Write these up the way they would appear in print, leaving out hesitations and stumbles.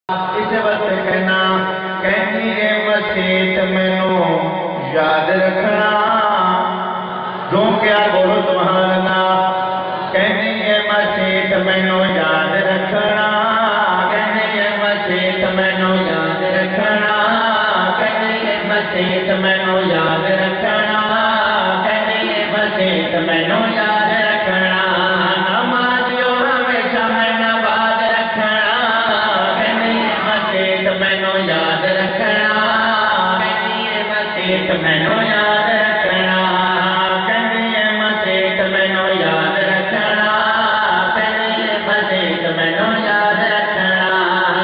اس وقت کہنا کہنی ہے مسیت مینو یاد رکھنا جو کیا بولو تمہارا کہنی ہے مسیت مینو یاد رکھنا کہنی ہے مسیت مینو یاد رکھنا کہنی ہے مسیت مینو یاد رکھنا کہنی ہے مسیت مینو یاد رکھنا نمازیو ہمیشہ میں نباد رکھنا مینو یاد رکھنا مسیت مینو یاد رکھنا مسیت مینو یاد رکھنا مسیت مینو یاد رکھنا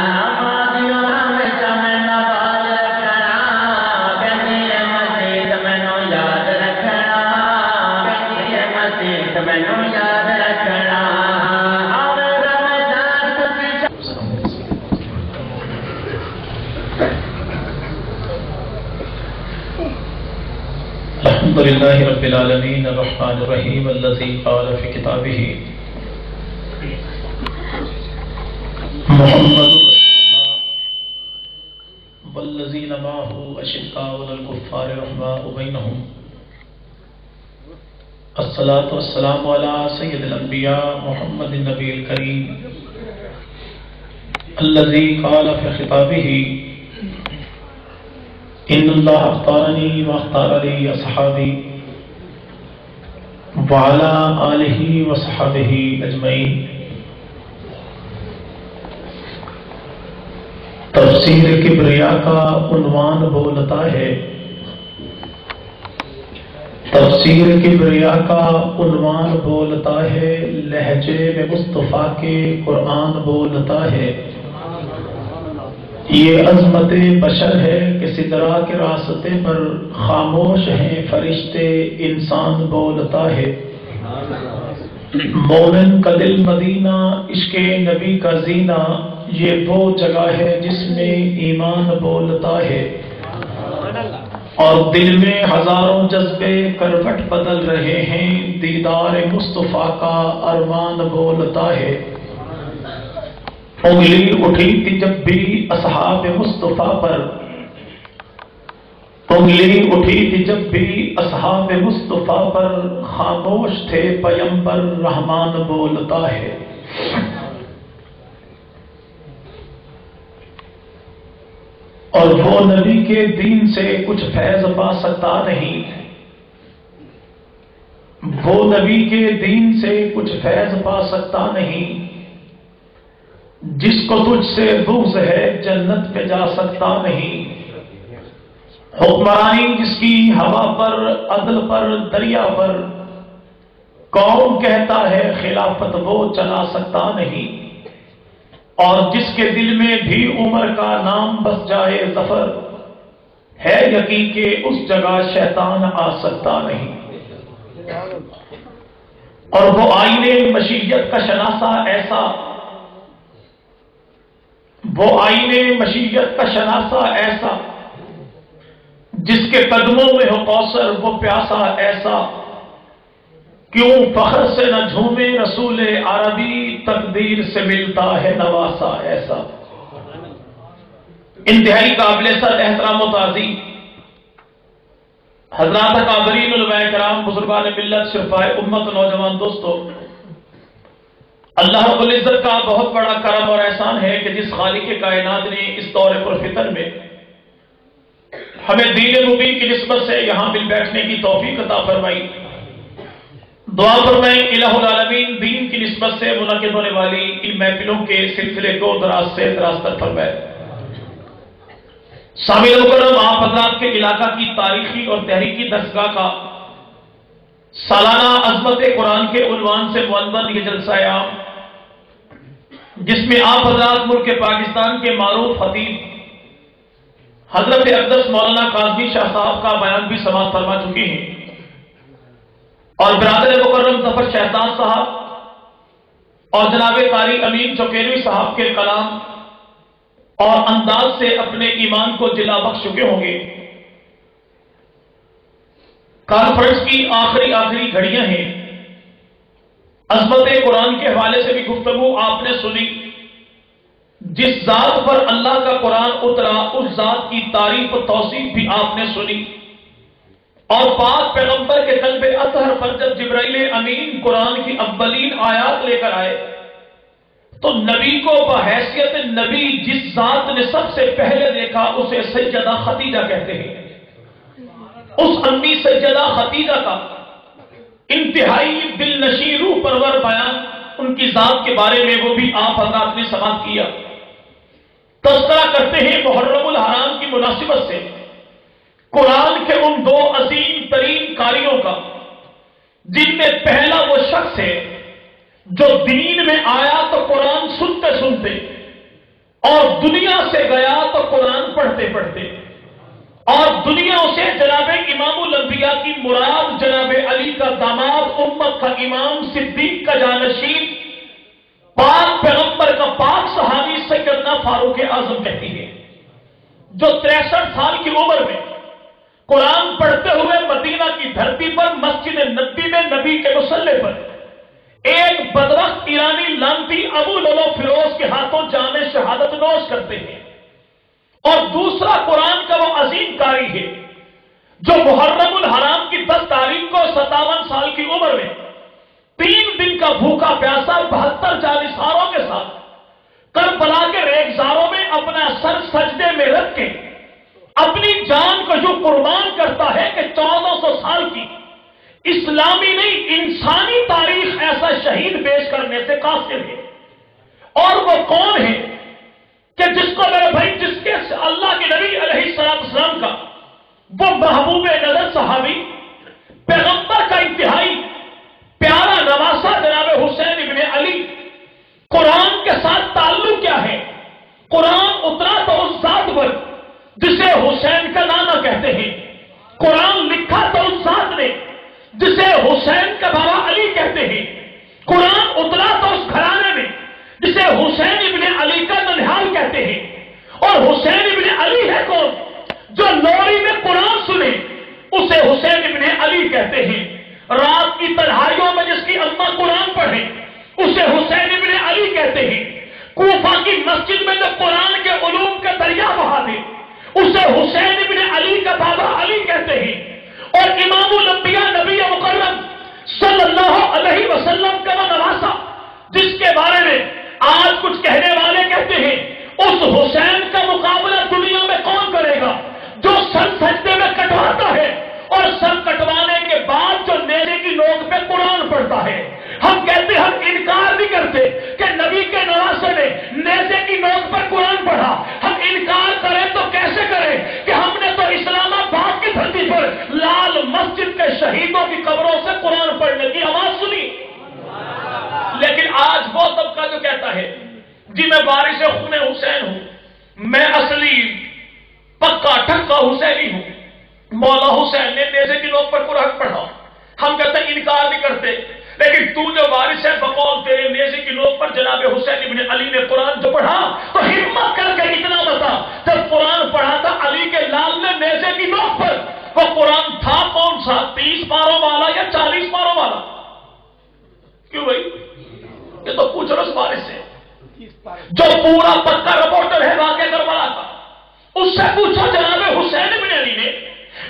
نمازیو ہمیشہ میں نباد رکھنا مسیت مینو یاد رکھنا مسیت مینو یاد رکھنا الحمد لله رب العالمين الرحمن الرحيم الذي قال في كتابه محمد والذين معه أشداء على الكفار رحماء بينهم الصلاة والسلام على سيد الأنبياء محمد النبي الكريم الذي قال في خطابه ان اللہ اختارنی واختار لی اصحابی وعلی آلہ وصحبہ اجمعین۔ تفسیر کبریا کا عنوان بولتا ہے تفسیر کبریا کا عنوان بولتا ہے لہجے میں مصطفیٰ کے قرآن بولتا ہے یہ عظمت بشر ہے کہ سدرا کے راستے پر خاموش ہیں فرشتے انسان بولتا ہے مومن کا دل مدینہ عشق نبی کا زینہ یہ وہ جگہ ہے جس میں ایمان بولتا ہے اور دل میں ہزاروں جذبے کروٹ بدل رہے ہیں دیدار مصطفیٰ کا ارمان بولتا ہے انگلی اٹھی تھی جب بھی اصحاب مصطفیٰ پر انگلی اٹھی تھی جب بھی اصحاب مصطفیٰ پر خاموش تھے پیمبر رحمان بولتا ہے اور وہ نبی کے دین سے کچھ فیض پا سکتا نہیں وہ نبی کے دین سے کچھ فیض پا سکتا نہیں جس کو تجھ سے بغض ہے جنت پہ جا سکتا نہیں حکمرانی جس کی ہوا پر عدل پر دریا پر کون کہتا ہے خلافت وہ چلا سکتا نہیں اور جس کے دل میں بھی عمر کا نام بس جائے ظفر ہے یقین کہ اس جگہ شیطان آ سکتا نہیں اور وہ آئینے مشیت کا شناسہ ایسا وہ آئینے مشیت کا شناسہ ایسا جس کے قدموں میں ہو کوثر وہ پیاسا ایسا کیوں فخر سے نہ جھومے رسول عربی تقدیر سے ملتا ہے نواسا ایسا۔ انتہائی قابل صد احترام و تعظیم حضرات اکابرین علماء کرام بزرگان ملت شرفائے امت نوجوان دوستو، اللہ رب العزت کا بہت بڑا کرم اور احسان ہے کہ جس خالق کائنات نے اس دور پرفتن میں ہمیں دین مبین کی نسبت سے یہاں مل بیٹھنے کی توفیق عطا فرمائی۔ دعا فرمائیں الہ العالمین دین کی نسبت سے منعقد ہونے والی ان محفلوں کے سلسلے کو دراز سے دراز تک فرمائے۔ سامعین مکرم، آپ حضرات کے علاقہ کی تاریخی اور تحریکی درسگاہ کا سالانہ عظمت قرآن کے عنوان سے منعقد یہ جلسہ عام جس میں آپ حضرات ملک پاکستان کے معروف خطیب حضرت اقدس مولانا کاظمی شاہ صاحب کا بیان بھی سماعت فرما چکے ہیں اور برادر مکرم ظفر شہزاد صاحب اور جناب قاری امین چوکیلوی صاحب کے کلام اور انداز سے اپنے ایمان کو جلا بخش چکے ہوں گے۔ کانفرنس کی آخری گھڑیاں ہیں، عظمت قرآن کے حوالے سے بھی گفتگو آپ نے سنی، جس ذات پر اللہ کا قرآن اترا اس ذات کی تعریف و توصیف بھی آپ نے سنی، اور پاک پیغمبر کے قلب اطہر پر جب جبرائیل امین قرآن کی اولین آیات لے کر آئے تو نبی کو بحیثیت نبی جس ذات نے سب سے پہلے دیکھا اسے سیدہ خدیجہ کہتے ہیں۔ اس امی سیدہ خدیجہ کا انتہائی دل نشین روح پرور بیان ان کی ذات کے بارے میں وہ بھی آپ حضرات نے سماعت کیا۔ تذکرہ کرتے ہیں محرم الحرام کی مناسبت سے قرآن کے ان دو عظیم ترین قاریوں کا، جن میں پہلا وہ شخص ہے جو دین میں آیا تو قرآن سنتے سنتے اور دنیا سے گیا تو قرآن پڑھتے پڑھتے، اور دنیا سے جناب امام الانبیاء کی مراد جناب علی کا داماد، امت کا امام، صدیق کا جانشین، پاک پیغمبر کا پاک صحابی سیدنا فاروق اعظم کہتی ہے، جو 63 سال کی عمر میں قرآن پڑھتے ہوئے مدینہ کی دھرتی پر مسجد نبی میں نبی کے مصلی پر ایک بدبخت ایرانی لانتی ابو لولو فیروز کے ہاتھوں جام شہادت نوش کرتے ہیں، اور دوسرا قرآن کا وہ عظیم قاری ہے جو محرم الحرام کی 10 تاریخ کو 57 سال کی عمر میں 3 دن کا بھوکا پیاسا 72 جانثاروں کے ساتھ کربلا کے ریگزاروں میں اپنا سر سجدے میں رکھ کے اپنی جان کو جو قربان کرتا ہے کہ 1400 سال کی اسلامی نہیں انسانی تاریخ ایسا شہید پیش کرنے سے قاصر ہے۔ اور وہ کون ہے کہ جس کو میرے بھائی، جس کے اللہ کے نبی علیہ السلام کا وہ محبوب نظر صحابی پیغمبر کا انتہائی پیارا نواسا جناب حسین ابن علی، قرآن کے ساتھ تعلق کیا ہے؟ قرآن اترا تو اس ذات پر جسے حسین کا نانا کہتے ہیں، قرآن لکھا تو اس ذات نے جسے حسین کا بابا علی کہتے ہیں، قرآن اترا تو اس گھرانے میں جسے حسین ابن علی کا ننہال کہتے ہیں۔ اور حسین ابن علی ہے کون؟ جو لوری میں قرآن سنے اسے حسین ابن علی کہتے ہیں۔ رات کی تنہائیوں میں جس کی اماں قرآن پڑھے اسے حسین ابن علی کہتے ہیں۔ کوفہ کی مسجد میں جو قرآن کے علوم کا دریا بہا دے اسے حسین ابن علی کا بابا علی کہتے ہیں۔ اور امام الانبیاء نبی مکرم صلی اللہ علیہ وسلم کا وہ نواسا جس کے بارے میں آج کچھ کہنے والے کہتے ہیں اس حسین کا مقابلہ دنیا میں کون کرے گا جو سر سجدے میں کٹواتا ہے اور سر کٹوانے کے بعد جو نیزے کی نوک پہ قرآن پڑھتا ہے۔ ہم کہتے ہم انکار نہیں کرتے کہ نبی کے نواسے نے نیزے کی نوک پر قرآن پڑھا، ہم انکار کریں تو کیسے کریں کہ ہم نے تو اسلام آباد کی دھرتی پر لال مسجد کے شہیدوں کی قبروں سے قرآن پڑھنے کی آواز سنی۔ لیکن آج وہ طبقہ جو کہتا ہے جی میں وارث خون حسین ہوں، میں اصلی پکا ٹھکا حسینی ہوں، مولا حسین نے نیزے کی نوک پر قرآن پڑھا، ہم کہتے ہیں انکار نہیں کرتے، لیکن تو جو وارث ہے بقول تیرے نیزے کی نوک پر جناب حسین ابن علی نے قرآن جو پڑھا تو ہمت کر کے اتنا بتا، جب قرآن پڑھا تھا علی کے لال نے نیزے کی نوک پر، وہ قرآن تھا کون سا؟ 30 پاروں والا یا 40 پاروں والا؟ کیوں بھائی؟ یہ تو پوچھ رہا وارث سے جو پورا پکا رپورٹر ہے واقعہ کربلا کا، اس سے پوچھو جناب حسین ابن علی نے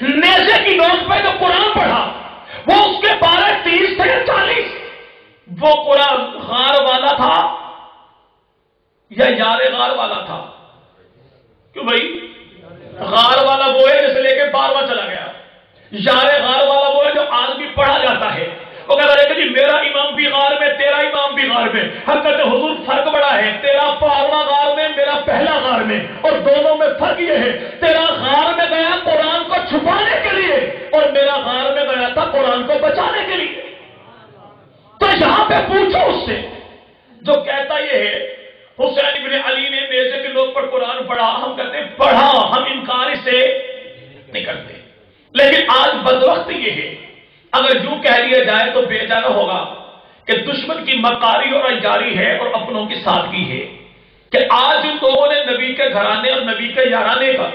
نیزے کی نوک پہ جو قرآن پڑھا وہ اس کے 12 30 تھے یا 40؟ وہ قرآن غار والا تھا یا یار غار والا تھا؟ کیوں بھائی؟ غار والا وہ ہے جسے لے کے 12واں چلا گیا، یار غار والا وہ ہے جو آج بھی پڑھا جاتا ہے۔ وہ کہتا ہے کہ جی میرا امام بھی غار میں، تیرا امام بھی غار میں، ہم کہتے ہیں حضور فرق بڑا ہے، تیرا 12واں غار میں، میرا پہلا غار میں، اور دونوں میں فرق یہ ہے تیرا غار میں گیا قرآن کو چھپانے کے لیے اور میرا غار میں گیا تھا قرآن کو بچانے کے لیے۔ تو یہاں پہ پوچھو اس سے جو کہتا یہ ہے حسین ابن علی نے نیزے کے نوک پر قرآن پڑھا، ہم کہتے ہیں پڑھا، ہم انکار سے نہیں کرتے، لیکن آج بدوقت یہ ہے اگر یوں کہہ لیا جائے تو بے جانا ہوگا کہ دشمن کی مکاری اور عیاری ہے اور اپنوں کی سادگی ہے کہ آج ان لوگوں نے نبی کے گھرانے اور نبی کے یارانے کا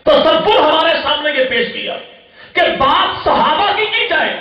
تصور ہمارے سامنے یہ پیش کیا کہ بات صحابہ کی جائے،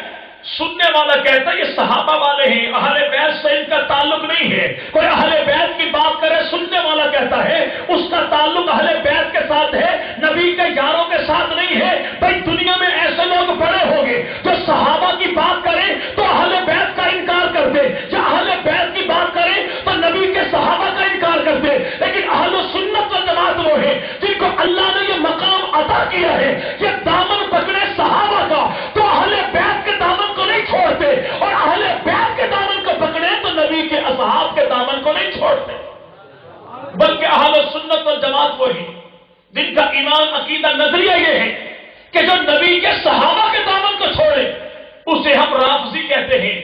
سننے والا کہتا ہے یہ صحابہ والے ہیں، اہل بیت سے ان کا تعلق نہیں ہے۔ کوئی اہل بیت کی بات کرے، سننے والا کہتا ہے اس کا تعلق اہل بیت کے ساتھ ہے، نبی کے یاروں کے ساتھ نہیں ہے۔ بھائی دنیا میں ایسے لوگ بڑے ہوں گے جو صحابہ کی بات کریں تو اہل بیت کا انکار کرتے، یا اہل بیت کی بات کریں تو نبی کے صحابہ کا انکار کرتے، لیکن اہل سنت والجماعت وہ ہے جن کو اللہ نے یہ مقام عطا کیا ہے، یہ دامن پکڑے صحابہ کا تو اہل بیت کے دامن کو نہیں چھوڑتے، اور اہل بیت کے دامن کو پکڑے تو نبی کے اصحاب کے دامن کو نہیں چھوڑتے، بلکہ اہل سنت والجماعت وہ ہیں جن کا ایمان عقیدہ نظریہ یہ ہے کہ جو نبی کے صحابہ کے دامن کو چھوڑے اسے ہم رافضی کہتے ہیں،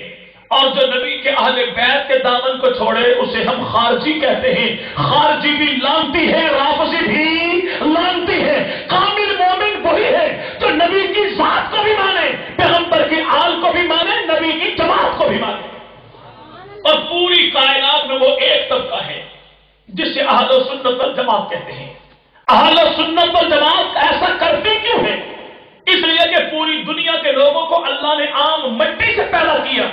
اور جو نبی کے اہل بیت کے دامن کو چھوڑے اسے ہم خارجی کہتے ہیں۔ خارجی بھی لانتی ہے، رافضی بھی لانتی ہے۔ کامل مومن وہی ہے جو نبی کی ذات کو بھی مانے، پیغمبر کی آل کو بھی مانے، نبی کی جماعت کو بھی مانے، اور پوری کائنات میں وہ ایک طبقہ ہے جسے اہل سنت والجماعت کہتے ہیں۔ اہل سنت والجماعت ایسا کرتی کیوں ہے؟ اس لیے کہ پوری دنیا کے لوگوں کو اللہ نے عام مٹی سے پیدا کیا،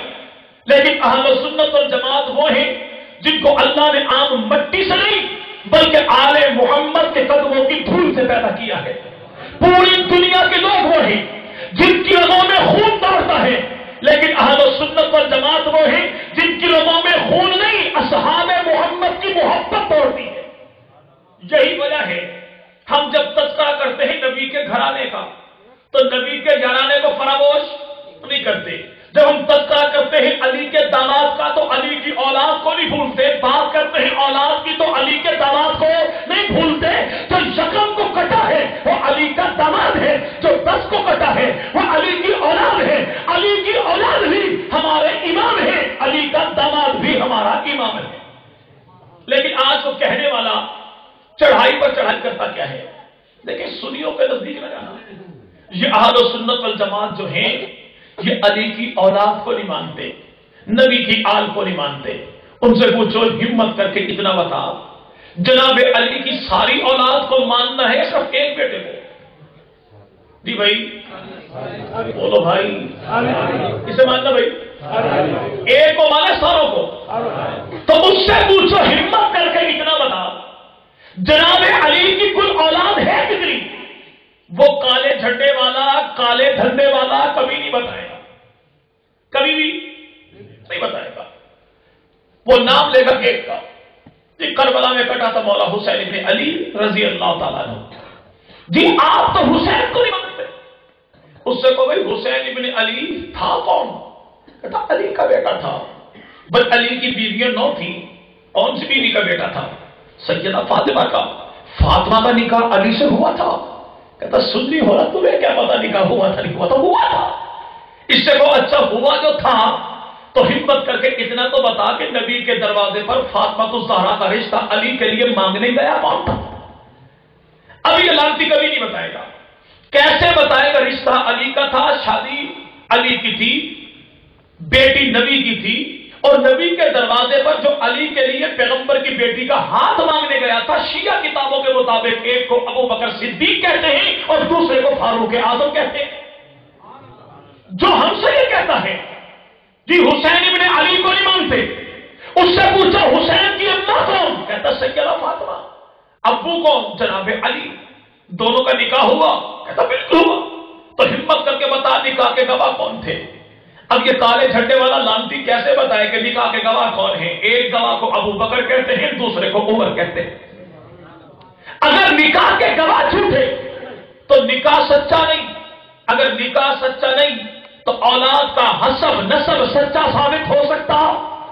لیکن اہل سنت والجماعت وہ ہیں جن کو اللہ نے عام مٹی سے نہیں بلکہ آل محمد کے قدموں کی دھول سے پیدا کیا ہے۔ پوری دنیا کے لوگ وہ ہیں جن کی رگوں میں خون دوڑتا ہے، لیکن اہل سنت والجماعت وہ ہیں جن کی رگوں میں خون نہیں، اصحاب محمد کی محبت دوڑتی ہے۔ یہی وجہ ہے ہم جب تذکرہ کرتے ہیں نبی کے گھرانے کا تو نبی کے گھرانے کو فراموش نہیں کرتے، جب ہم تذکرہ کرتے ہیں علی کے داماد کا تو علی کی اولاد کو نہیں بھولتے، بات کرتے ہیں اولاد کی تو علی کے داماد کو نہیں بھولتے۔ جو یکم کو کٹا ہے وہ علی کا داماد ہے، جو 10 کو کٹا ہے وہ علی کی اولاد ہے۔ علی کی اولاد بھی ہمارے امام ہے، علی کا داماد بھی ہمارا امام ہے۔ لیکن آج وہ کہنے والا چڑھائی پر چڑھائی کرتا کیا ہے؟ لیکن سنیوں کے نزدیک لگانا، یہ اہل سنت والجماعت جو ہیں یہ علی کی اولاد کو نہیں مانتے، نبی کی آل کو نہیں مانتے۔ ان سے پوچھو ہمت کر کے اتنا بتا، جناب علی کی ساری اولاد کو ماننا ہے صرف ایک بیٹے کو؟ جی بھائی بولو بھائی، کسے ماننا بھائی؟ ایک کو مانے ساروں کو؟ تو اس سے پوچھو ہمت کر کے اتنا بتا، جناب علی کی کل اولاد ہے کتنی؟ وہ کالے جھنڈے والا، کالے دھندے والا کبھی نہیں بتائے گا، کبھی بھی نہیں بتائے گا۔ وہ نام لے گا ایک کا، جی کربلا میں کٹا تھا مولا حسین ابن علی رضی اللہ تعالیٰ عنہ۔ جی آپ تو حسین کو نہیں مانتے، اس سے کو بھائی حسین ابن علی تھا کون؟ کہتا علی کا بیٹا تھا، بس علی کی بیویاں 9 تھی، کون سی بیوی کا بیٹا تھا؟ سیدہ فاطمہ کا۔ فاطمہ کا نکاح علی سے ہوا تھا۔ کہتا سنی ہو رہا، تمہیں کیا پتا نکاح ہوا تھا نہیں ہوا تھا؟ ہوا تھا۔ اس سے وہ اچھا ہوا جو تھا تو ہمت کر کے اتنا تو بتا کہ نبی کے دروازے پر فاطمہ الزہرا کا رشتہ علی کے لیے مانگنے گیا کون تھا؟ ابھی یہ لانتی کبھی نہیں بتائے گا۔ کیسے بتائے گا رشتہ علی کا تھا؟ شادی علی کی تھی، بیٹی نبی کی تھی، اور نبی کے دروازے پر جو علی کے لیے پیغمبر کی بیٹی کا ہاتھ مانگنے گیا تھا، شیعہ کتابوں کے مطابق ایک کو ابو بکر صدیق کہتے ہیں اور دوسرے کو فاروق اعظم کہتے ہیں۔ جو ہم سے یہ کہتا ہے جی حسین ابن علی کو نہیں مانتے، اس سے پوچھا حسین کی اماں کون؟ کہتا سیدہ فاطمہ۔ ابو کون؟ جناب علی۔ دونوں کا نکاح ہوا؟ کہتا بالکل ہوا۔ تو ہمت کر کے بتا نکاح کے گواہ کون تھے؟ اب یہ کالے جھنڈے والا لانتی کیسے بتائے کہ نکاح کے گواہ کون ہیں؟ ایک گواہ کو ابو بکر کہتے ہیں، دوسرے کو عمر کہتے ہیں۔ اگر نکاح کے گواہ جھوٹے تو نکاح سچا نہیں، اگر نکاح سچا نہیں تو اولاد کا حسب نسب سچا ثابت ہو سکتا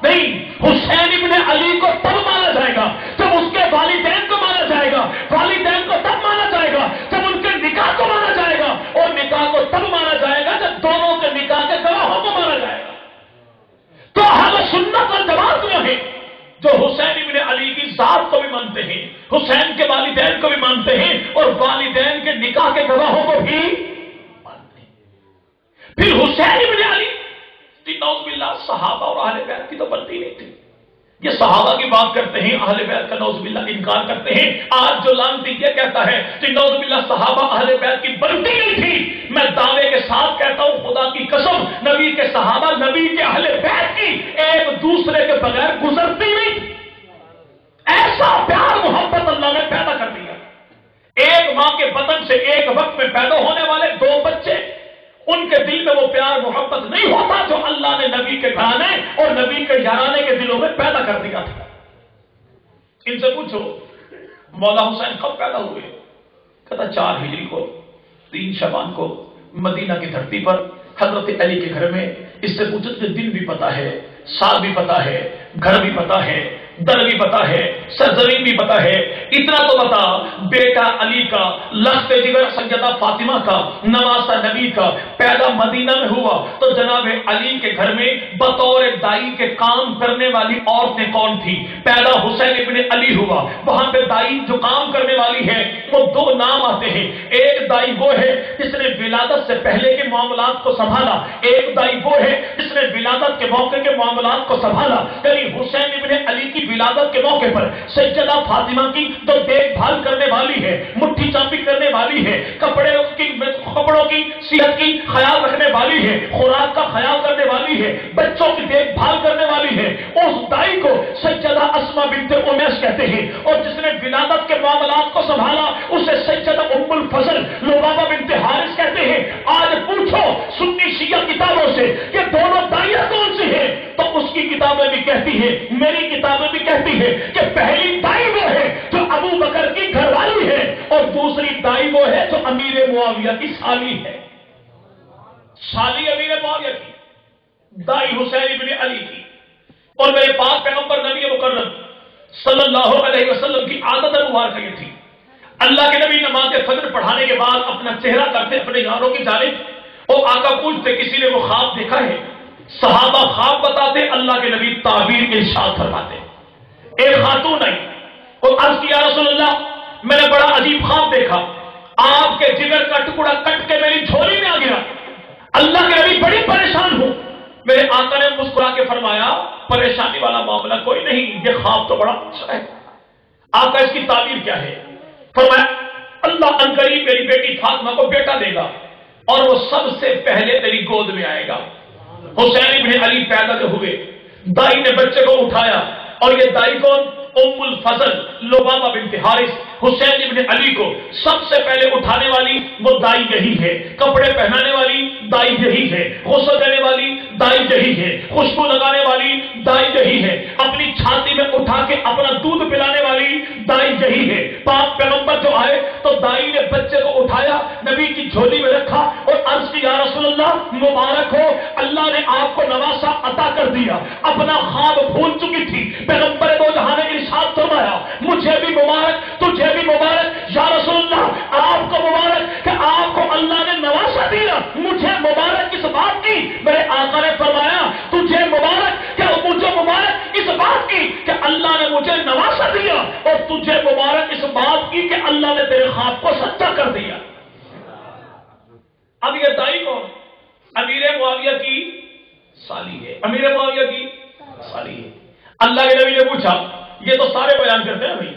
نہیں۔ حسین ابن علی کو تب مانا جائے گا جب اس کے والدین کو مانا جائے گا، والدین کو تب مانا جائے گا جب ان کے نکاح کو مانا جائے گا، اور نکاح کو تب مانا جائے گا جب دونوں کے نکاح کے گواہوں کو مانا جائے گا۔ تو اہل سنت والجماعت وہ ہیں جو حسین ابن علی کی ذات کو بھی مانتے ہیں، حسین کے والدین کو بھی مانتے ہیں، اور والدین کے نکاح کے گواہوں کو بھی مانتے ہیں۔ پھر حسین ابن علی نعوذ باللہ صحابہ اور اہل بیت کی تو بنتی نہیں تھی، یہ صحابہ کی بات کرتے ہیں، اہل بیت کا نعوذ باللہ انکار کرتے ہیں۔ آج جو لعنتی یہ کہتا ہے کہ نعوذ باللہ صحابہ اہل بیت کی بنتی نہیں تھی، میں دعوے کے ساتھ کہتا ہوں خدا کی قسم، نبی کے صحابہ نبی کے اہل بیت کی ایک دوسرے کے بغیر گزرتی نہیں تھی۔ ایسا پیار محبت اللہ نے پیدا کر دیا۔ ایک ماں کے بطن سے ایک وقت میں پیدا ہونے والے دو بچے، ان کے دل میں وہ پیار محبت نہیں ہوتا جو اللہ نے نبی کے گھرانے اور نبی کے یارانے کے دلوں میں پیدا کر دیا تھا۔ ان سے پوچھو مولا حسین کب پیدا ہوئے؟ کہتا 4 ہجری کو، 3 شعبان کو، مدینہ کی دھرتی پر حضرت علی کے گھر میں۔ اس سے پوچھو کہ دن بھی پتا ہے، سال بھی پتا ہے، گھر بھی پتا ہے، در بھی پتا ہے، سرزمین بھی پتا ہے۔ اتنا تو بتا، بیٹا علی کا، لخت جگر سیدہ فاطمہ کا، نواسہ نبی کا پیدا مدینہ میں ہوا تو جناب علی کے گھر میں بطور دائی کے کام کرنے والی عورتیں کون تھی؟ پیدا حسین ابن علی ہوا، وہاں پہ دائی جو کام کرنے والی ہے وہ 2 نام آتے ہیں۔ ایک دائی وہ ہے جس نے ولادت سے پہلے کے معاملات کو سنبھالا، ایک دائی وہ ہے جس نے ولادت کے موقع کے معاملات کو سنبھالا۔ یعنی حسین ابن علی کی ولادت کے موقع پر سیدہ فاطمہ کی جو دیکھ بھال کرنے والی ہے، مٹھی چاپی کرنے والی ہے، کپڑوں کی صحت کی خیال رکھنے والی ہے، خوراک کا خیال کرنے والی ہے، بچوں کی دیکھ بھال کرنے والی ہے، اس دائی کو سیدہ اسماء بنت امیس کہتے ہیں۔ اور جس نے ولادت کے معاملات کو سنبھالا اسے سیدہ ام الفضل لبابہ بنت حارث کہتے ہیں۔ آج پوچھو سنی شیعہ کتابوں سے کہ دونوں دائیاں کون سی ہیں، تو اس کی کتابیں بھی کہتی ہیں، میری کتابیں بھی کہتی ہے کہ پہلی دائی وہ ہے جو ابو بکر کی گھر والی ہے اور دوسری دائی وہ ہے جو امیر معاویہ کی سالی ہے۔ سالی امیر معاویہ کی، دائی حسین ابن علی کی۔ اور میرے پاک پیغمبر نبی مکرم صلی اللہ علیہ وسلم کی عادت مبارکہ یہ تھی، اللہ کے نبی نماز فجر پڑھانے کے بعد اپنا چہرہ کرتے اپنے یاروں کی جانب اور آقا پوچھتے کسی نے وہ خواب دیکھا ہے؟ صحابہ خواب بتاتے، اللہ کے نبی تعبیر ارشاد فرماتے۔ ایک خاتون آئی اور عرض کیا رسول اللہ میں نے بڑا عجیب خواب دیکھا، آپ کے جگر کا ٹکڑا کٹ کے میری جھولی میں آ گیا، اللہ کے نبی بڑی پریشان ہوں۔ میرے آقا نے مسکرا کے فرمایا پریشانی والا معاملہ کوئی نہیں، یہ خواب تو بڑا اچھا ہے۔ آقا اس کی تعبیر کیا ہے؟ فرمایا اللہ عنقریب میری بیٹی فاطمہ کو بیٹا دے گا اور وہ سب سے پہلے تیری گود میں آئے گا۔ حسین ابن علی پیدا ہوئے، دائی نے بچے کو اٹھایا اور یہ دائی کون؟ ام الفضل لبابہ بنت حارث۔ حسین ابن علی کو سب سے پہلے اٹھانے والی وہ دائی یہی ہے، کپڑے پہنانے والی دائی یہی ہے، غسل دینے والی دائی یہی ہے، خوشبو لگانے والی دائی یہی ہے، اپنی چھاتی میں اٹھا کے اپنا دودھ پلانے والی دائی یہی ہے۔ پاک پیغمبر جو آئے تو دائی نے بچے کو اٹھایا، نبی کی جھولی میں رکھا اور عرض کی یا رسول اللہ مبارک ہو، اللہ نے آپ کو نواسا عطا کر دیا۔ اپنا خواب بھول چکی تھی، پیغمبر دو جہاں نے ارشاد فرمایا مجھے بھی مبارک تجھے بھی مبارک، یا رسول اللہ آپ کو مبارک کہ آپ کو اللہ نے نواسا دیا، مجھے مبارک اس بات کی۔ میرے آقا نے فرمایا تجھے مبارک کہ مجھے مبارک اس بات کی کہ اللہ نے مجھے نواسا دیا، اور تجھے مبارک اس بات کی کہ اللہ نے تیرے خواب کو سچا کر دیا۔ اب یہ دائی کو امیر معاویہ کی سالی ہے، امیر معاویہ کی سالی ہے۔ اللہ کے نبی نے پوچھا، یہ تو سارے بیان کرتے ہیں بھائی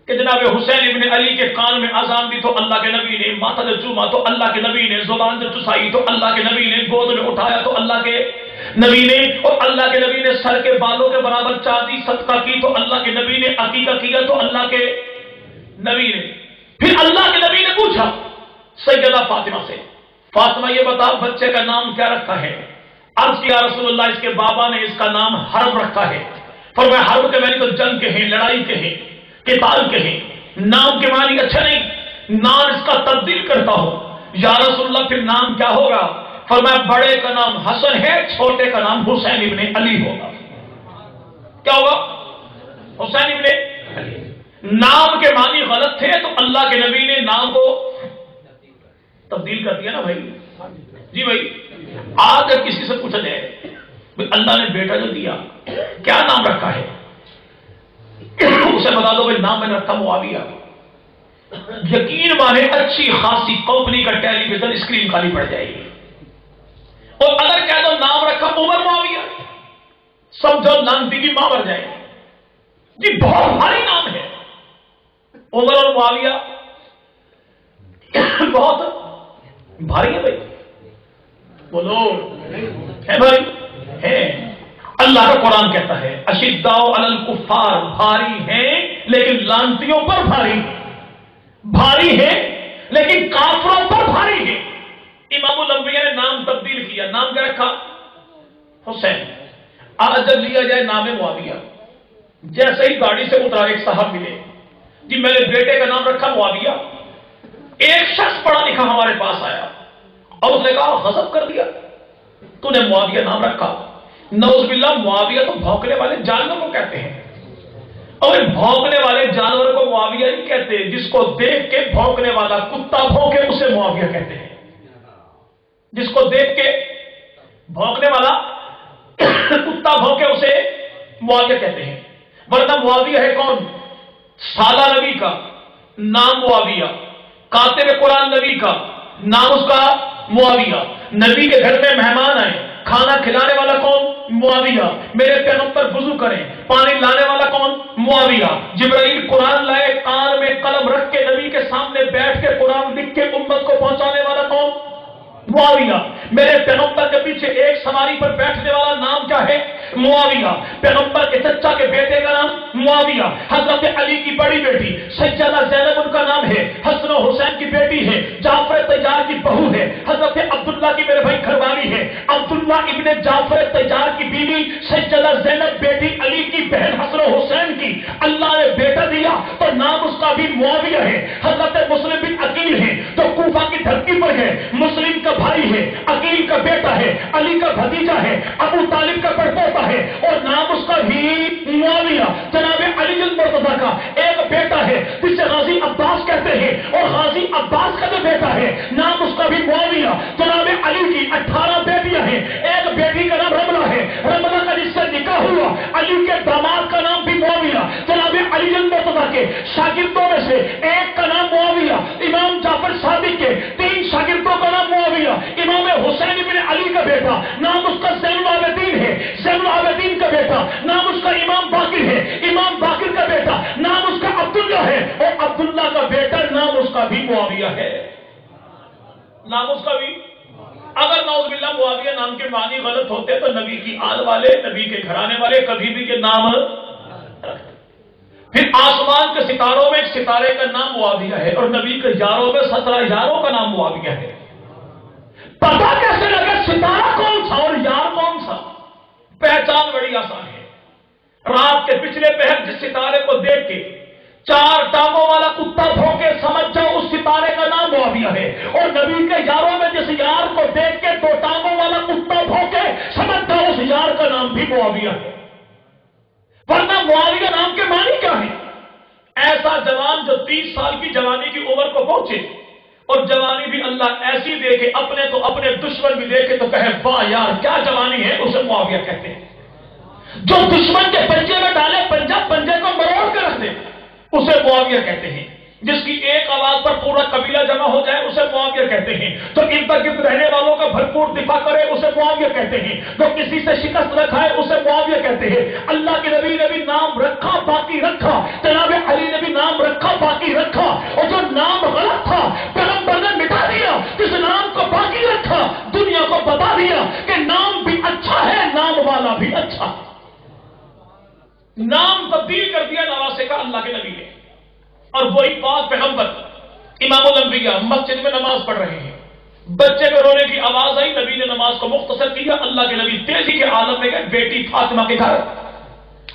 کہ جناب حسین ابن علی کے کان میں اذان دی تو اللہ کے نبی نے، ماتھا جو چوما تو اللہ کے نبی نے، زبان جو چسائی تو اللہ کے نبی نے، گود میں اٹھایا تو اللہ کے نبی نے، اور اللہ کے نبی نے سر کے بالوں کے برابر چاندی صدقہ کی تو اللہ کے نبی نے، عقیقہ کیا تو اللہ کے نبی نے۔ پھر اللہ کے نبی نے پوچھا سیدہ فاطمہ سے، فاطمہ یہ بتا بچے کا نام کیا رکھا ہے؟ عرض کیا رسول اللہ اس کے بابا نے اس کا نام حرب رکھا ہے۔ فرمایا حرب کے معنی تو جنگ کے ہیں، لڑائی کے ہیں، قتال کے ہیں، نام کے معنی اچھا نہیں، نام اس کا تبدیل کرتا ہوں۔ یا رسول اللہ پھر نام کیا ہوگا؟ فرمایا بڑے کا نام حسن ہے، چھوٹے کا نام حسین ابن علی ہوگا۔ کیا ہوگا؟ حسین ابن علی۔ نام کے معنی غلط تھے تو اللہ کے نبی نے نام کو تبدیل کر دیا نا بھائی۔ جی بھائی آج کسی سے پوچھا جائے اللہ نے بیٹا جو دیا کیا نام رکھا ہے، اسے بتا دو بھائی نام میں نے رکھا معاویہ۔ یقین مانے اچھی خاصی کمپنی کا ٹیلی ویژن اسکرین خالی پڑ جائے گی۔ اور اگر کہہ دو نام رکھا عمر معاویہ، سمجھو لانتی کی ماں مر جائے گی۔ جی بہت بھاری نام ہے عمر اور معاویہ، بہت بھاری ہے بھائی، بولو ہے بھائی ہے۔ اللہ کا قرآن کہتا ہے اشداء علی الکفار، بھاری ہیں لیکن لعنتیوں پر بھاری، بھاری ہے لیکن کافروں پر بھاری ہے۔ امام الانبیاء نے نام تبدیل کیا، نام کیا رکھا؟ حسین۔ آج جب لیا جائے نام معاویہ، جیسے ہی گاڑی سے اترا ایک صاحب ملے، جی میرے بیٹے کا نام رکھا معاویہ۔ ایک شخص پڑھا لکھا ہمارے پاس آیا اور اس نے کہا غضب کر دیا، تو نے معاویہ نام رکھا۔ نعوذ باللہ، معاویہ تو بھونکنے والے جانور کو کہتے ہیں، اور بھونکنے والے جانور کو معاویہ نہیں کہتے، جس کو دیکھ کے بھونکنے والا کتا بھونکے اسے معاویہ کہتے ہیں، جس کو دیکھ کے بھونکنے والا کتا بھونکے اسے معاویہ کہتے ہیں۔ ورنہ معاویہ ہے کون؟ سالہ نبی کا نام معاویہ، کاتب قرآن نبی کا نام اس کا معاویہ، نبی کے گھر میں مہمان آئے، کھانا کھلانے والا کون؟ معاویہ، میرے پیغمبر وضو کریں، پانی لانے والا کون؟ معاویہ، جبرائیل قرآن لائے، کان میں قلم رکھ کے نبی کے سامنے بیٹھ کے قرآن لکھ کے امت کو پہنچانے والا کون؟ معاویہ، میرے پیغمبر کے پیچھے ایک سواری پر بیٹھنے والا نام کیا ہے؟ معاویہ، پیغمبر کے چچا کے بیٹے کا نام معاویہ، حضرت علی کی بڑی بیٹی سیدہ زینب ان کا نام ہے، حسن و حسین کی بیٹی ہے، جعفر تیار کی بہو ہے، حضرت عبداللہ کی میرے بھائی گھر والی ہے، عبداللہ ابن جعفر تیار کی بیوی سیدہ زینب بیٹی علی کی بہن حسن و حسین کی اللہ نے بیٹا دیا تو نام اس کا بھی معاویہ ہے۔ حضرت مسلم بن عقیل ہے تو کوفہ کی دھرتی پر ہے، مسلم کا بھائی ہے، عقیل کا بیٹا ہے، علی کا بھتیجا ہے، ابو طالب کا پڑپوتا ہے، اور نام اس کا بھی معاویہ۔ جناب علی المرتضیٰ کا ایک بیٹا ہے جسے غازی عباس کہتے ہیں، اور غازی عباس کا جو بیٹا ہے نام اس کا بھی معاویہ۔ جناب علی کی 18 بیٹیاں ہیں، ایک بیٹی کا نام رملہ ہے، رملہ کا جس سے نکاح ہوا علی کے داماد کا نام بھی معاویہ۔ جناب علی المرتضیٰ کے شاگردوں میں سے ایک کا نام معاویہ، امام جعفر صادق کے 3 شاگردوں کا نام معاویہ، امام حسین بن علی کا بیٹا نام اس کا زین العابدین ہے، زین العابدین کا بیٹا نام اس کا امام باقر ہے، امام باقر کا بیٹا نام اس کا عبداللہ ہے، اور عبداللہ کا بیٹا نام اس کا بھی معاویہ ہے، نام اس کا بھی۔ اگر نعوذ باللہ معاویہ نام کے معنی غلط ہوتے تو نبی کی آل والے، نبی کے گھرانے والے کبھی بھی یہ نام رکھتے۔ پھر آسمان کے ستاروں میں ایک ستارے کا نام معاویہ ہے، اور نبی کے یاروں میں 17 یاروں کا نام معاویہ ہے۔ پتا کیسے لگے ستارہ کون تھا اور یار کون تھا؟ پہچان بڑی آسان ہے۔ رات کے پچھلے پہر جس ستارے کو دیکھ کے 4 ٹانگوں والا کتا بھونکے سمجھ جاؤ اس ستارے کا نام معاویہ ہے، اور نبی کے یاروں میں جس یار کو دیکھ کے 2 ٹانگوں والا کتا بھونکے سمجھ جاؤ اس یار کا نام بھی معاویہ ہے۔ ورنہ معاویہ نام کے معنی کیا ہے؟ ایسا جوان جو 30 سال کی جوانی کی عمر کو پہنچے اور جوانی بھی اللہ ایسی دے کہ اپنے تو اپنے دشمن بھی دیکھے تو کہے واہ یار کیا جوانی ہے، اسے معاویہ کہتے ہیں۔ جو دشمن کے پنجے میں ڈالے پنجے کو مروڑ کے رکھ دے اسے معاویہ کہتے ہیں۔ جس کی ایک آواز پر پورا قبیلہ جمع ہو جائے اسے معاویہ کہتے ہیں۔ جو ارد گرد رہنے والوں کا بھرپور دفاع کرے اسے معاویہ کہتے ہیں۔ جو کسی سے شکست نہ کھائے اسے معاویہ کہتے ہیں۔ اللہ کے نبی نے بھی نام رکھا باقی رکھا، جناب علی نے بھی نام رکھا باقی رکھا، اور جو نام غلط تھا پیغمبر نے مٹا دیا، جس نام کو باقی رکھا دنیا کو بتا دیا کہ نام بھی اچھا ہے، نام والا بھی اچھا۔ نام تبدیل کر دیا نواسے کا اللہ کے نبی نے، اور وہی پاک پیغمبر امام الانبیاء مسجد میں نماز پڑھ رہے ہیں، بچے کے رونے کی آواز آئی، نبی نے نماز کو مختصر کیا، اللہ کے نبی تیزی کے عالم میں گئے بیٹی فاطمہ کے گھر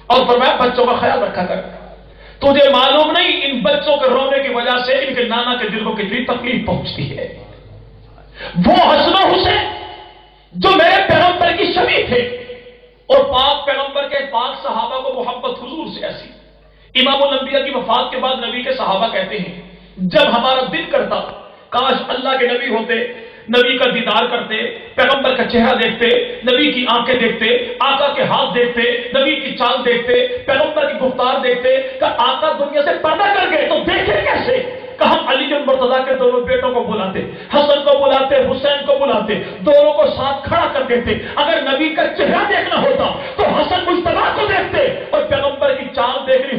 اور فرمایا بچوں کا خیال رکھا کر، تجھے معلوم نہیں ان بچوں کے رونے کی وجہ سے ان کے نانا کے دل کو کتنی تکلیف پہنچتی ہے۔ وہ حسن و حسین جو میرے پیغمبر کی شبیہ تھے، اور پاک پیغمبر کے پاک صحابہ کو محبت حضور سے ایسی، امام الانبیاء کی وفات کے بعد نبی کے صحابہ کہتے ہیں جب ہمارا دل کرتا کاش اللہ کے نبی ہوتے، نبی کا دیدار کرتے، پیغمبر کا چہرہ دیکھتے، نبی کی آنکھیں دیکھتے، آقا کے ہاتھ دیکھتے، نبی کی چال دیکھتے، پیغمبر کی گفتار دیکھتے، کہ آقا دنیا سے پردہ کر گئے تو دیکھے کیسے؟ کہ ہم علی المرتضیٰ کے دونوں بیٹوں کو بلاتے، حسن کو بلاتے، حسین کو بلاتے، دونوں کو ساتھ کھڑا کر دیتے۔ اگر نبی کا چہرہ دیکھنا ہوتا تو حسن مجتبیٰ کو دیکھتے، اور پیغمبر کی چال دیکھنی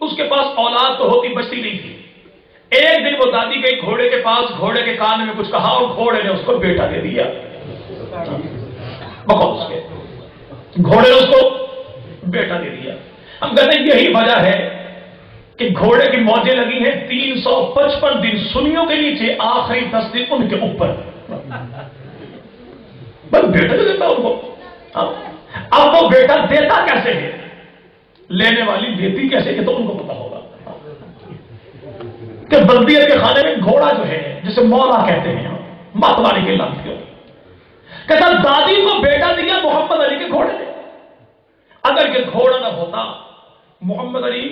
اس کے پاس اولاد تو ہوتی بچتی نہیں تھی. ایک دن وہ دادی گئی گھوڑے کے پاس, گھوڑے کے کان میں کچھ کہا اور گھوڑے نے اس کو بیٹا دے دیا. بقول اس کے گھوڑے نے اس کو بیٹا دے دیا. ہم کہتے ہیں یہی وجہ ہے کہ گھوڑے کی موجیں لگی ہیں 355 دن سنیوں کے نیچے, آخری 10 دن ان کے اوپر. بس بیٹا دے دیتا ان کو. اب وہ بیٹا دیتا کیسے ہے, لینے والی لیتی کیسے ہے, تو ان کو پتا ہوگا کہ بلدیت کے خانے میں گھوڑا جو ہے جسے مولا کہتے ہیں, ماتواری کے لفظ کے, کہتا دادی کو بیٹا دیا محمد علی کے گھوڑے نے. اگر یہ گھوڑا نہ ہوتا, محمد علی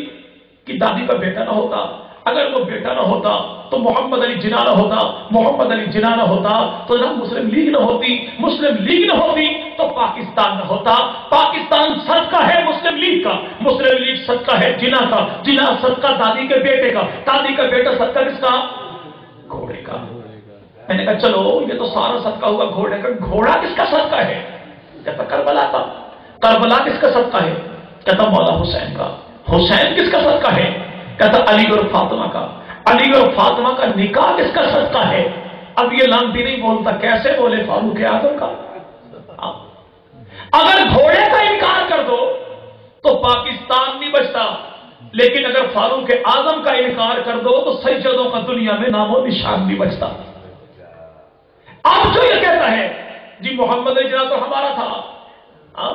کی دادی کا بیٹا نہ ہوتا, اگر وہ بیٹا نہ ہوتا تو محمد علی جناح نہ ہوتا, محمد علی جناح نہ ہوتا تو نہ مسلم لیگ نہ ہوتی, مسلم لیگ نہ ہوتی تو پاکستان نہ ہوتا. پاکستان صدقہ ہے مسلم لیگ کا, مسلم لیگ صدقہ ہے جناح کا, جناح صدقہ دادی کے بیٹے کا, دادی کا بیٹا صدقہ کس کا, گھوڑے کا. میں نے کہا چلو یہ تو سارا صدقہ ہوا گھوڑے کا, گھوڑا کس کا صدقہ ہے؟ کہتا کربلا کا. کربلا کس کا صدقہ ہے؟ کہتا مولا حسین کا. حسین کس کا صدقہ ہے؟ کہتا علی اور فاطمہ کا. علی اور فاطمہ کا نکاح کس کا صدقہ ہے؟ اب یہ لانتی نہیں بولتا, کیسے بولے فاروق اعظم کا. اگر گھوڑے کا انکار کر دو تو پاکستان نہیں بچتا, لیکن اگر فاروق اعظم کا انکار کر دو تو سجدوں کا دنیا میں نام و نشان نہیں بچتا. اب جو یہ کہتا ہے جی محمد علی جناح تو ہمارا تھا,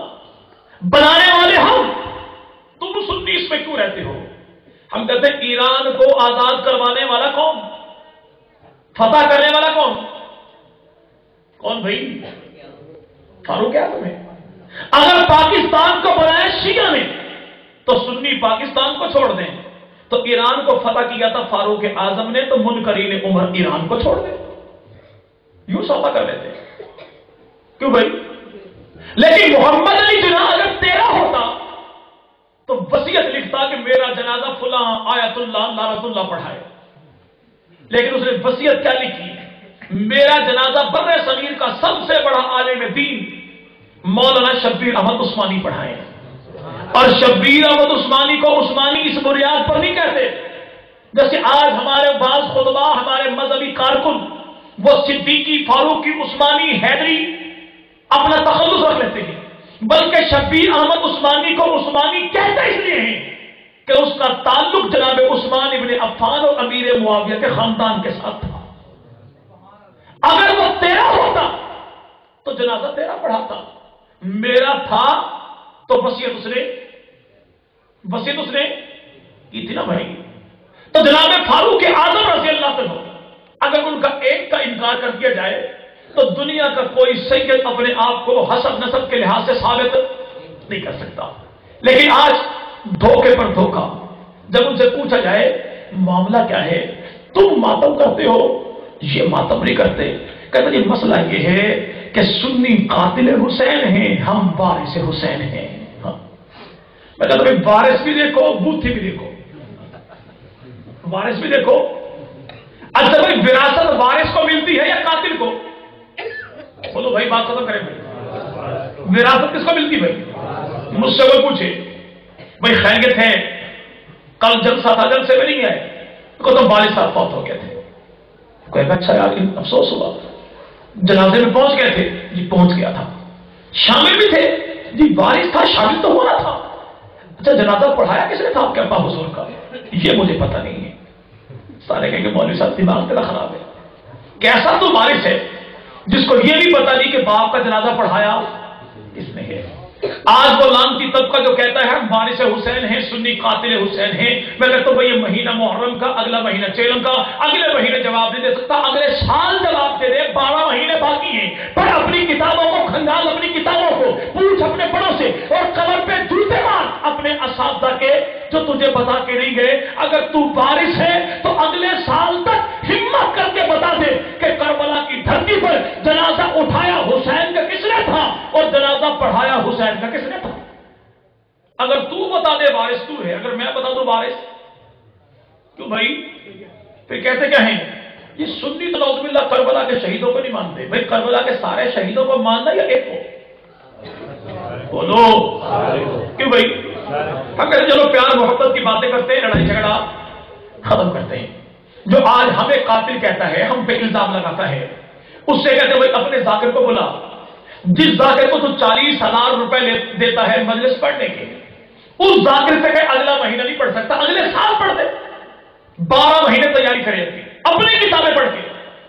بنانے والے ہم, تم سنی اس میں کیوں رہتے ہو؟ ہم کہتے ہیں ایران کو آزاد کروانے والا کون, فتح کرنے والا کون, کون بھائی؟ فاروق اعظم ہے. اگر پاکستان کو بنایا شیعہ نے تو سنی پاکستان کو چھوڑ دیں, تو ایران کو فتح کیا تھا فاروق اعظم نے, تو منکرین عمر ایران کو چھوڑ دیں. یوں سودا کر لیتے کیوں بھائی؟ لیکن محمد علی جناح اگر تیرا ہوتا تو وصیت لکھتا کہ میرا جنازہ فلاں آیت اللہ لعنت اللہ پڑھائے. لیکن اس نے وصیت کیا لکھی؟ میرا جنازہ بر صغیر کا سب سے بڑا عالم دین مولانا شبیر احمد عثمانی پڑھائے. اور شبیر احمد عثمانی کو عثمانی اس بنیاد پر نہیں کہتے جیسے آج ہمارے بعض خطبہ, ہمارے مذہبی کارکن وہ صدیقی, فاروقی, عثمانی, حیدری اپنا تخلص رکھ لیتے ہیں, بلکہ شبیر احمد عثمانی کو عثمانی کہتے اس لیے ہیں کہ اس کا تعلق جناب عثمان ابن عفان اور امیر معاویہ کے خاندان کے ساتھ تھا. اگر وہ تیرا ہوتا تو جنازہ تیرا پڑھاتا, میرا تھا تو وصیت اس نے کی تھی نا بھائی. تو جناب فاروق اعظم رضی اللہ عنہ اگر ان کا ایک کا انکار کر دیا جائے تو دنیا کا کوئی سید اپنے آپ کو حسب نسب کے لحاظ سے ثابت نہیں کر سکتا. لیکن آج دھوکے پر دھوکا, جب ان سے پوچھا جائے معاملہ کیا ہے, تم ماتم کرتے ہو, یہ ماتم نہیں کرتے. کہتے ہیں مسئلہ یہ ہے کہ سنی قاتل حسین ہیں, ہم وارث حسین ہیں. میں کہتا ہوں وارث بھی دیکھو, بوتھی بھی دیکھو, وارث بھی دیکھو. اچھا بھائی وراثت وارث کو ملتی ہے یا قاتل کو؟ بولو بھائی, بات ختم کریں بھائی. وراثت کس کو ملتی بھائی؟ مجھ سے کوئی پوچھے بھائی خیریت ہے, کل جلسہ تھا, جلسے میں نہیں آئے, تو والد صاحب فوت ہو گئے تھے. کوئی اچھا یار افسوس ہوا. جنازے میں پہنچ گئے تھے؟ جی پہنچ گیا تھا. شامل بھی تھے؟ جی وارث تھا, شامل تو ہو رہا تھا. اچھا جنازہ پڑھایا کس نے تھا آپ کے ابا حضور کا؟ یہ مجھے پتہ نہیں ہے. سارے کہیں کہ مولوی صاحب دماغ تیرا خراب ہے. کیسا تو وارث ہے جس کو یہ بھی پتہ نہیں کہ باپ کا جنازہ پڑھایا کس نے ہے. آج وہ لانتی طبقہ جو کہتا ہے ہم وارث حسین ہیں, سنی قاتل حسین ہیں, میں کہتا ہوں بھائی یہ مہینہ محرم کا, اگلا مہینہ چیلم کا, اگلے مہینے جواب نہیں دے سکتا, اگلے سال جواب دے دے, 12 مہینے باقی ہیں. پر اپنی کتابوں کو کھنگال, اپنی کتابوں کو پوچھ اپنے بڑوں سے, اور قبر پہ جوتے مار اپنے اساتذہ کے جو تجھے بتا کے نہیں گئے. اگر تو وارث ہے تو اگلے سال تک ہمت کر کے بتا دے کہ کربلا کی دھرتی پر جنازہ اٹھایا حسین کا کس نے تھا اور جنازہ پڑھایا حسین کا کس نے تھا. اگر تو بتا دے وارث تو ہے, اگر میں بتا دوں وارث, کیوں بھائی؟ پھر کہتے کیا ہیں یہ سنی تو نعوذ باللہ کربلا کے شہیدوں کو نہیں مانتے. بھائی کربلا کے سارے شہیدوں کو ماننا یا ایک کو؟ بولو کیوں بھائی؟ ہم کہتے ہیں چلو پیار محبت کی باتیں کرتے ہیں، لڑائی جھگڑا ختم کرتے ہیں۔ جو آج ہمیں قاتل کہتا ہے، ہم پہ الزام لگاتا ہے، اس سے کہتے ہیں بھائی اپنے ذاکر کو بلا، جس ذاکر کو تو 40,000 روپے دیتا ہے مجلس پڑھنے کے، اس ذاکر سے کہ اگلا مہینہ نہیں پڑھ سکتا، اگلے سال پڑھ دے، 12 مہینے تیاری کرے اپنی کتابیں پڑھ کے،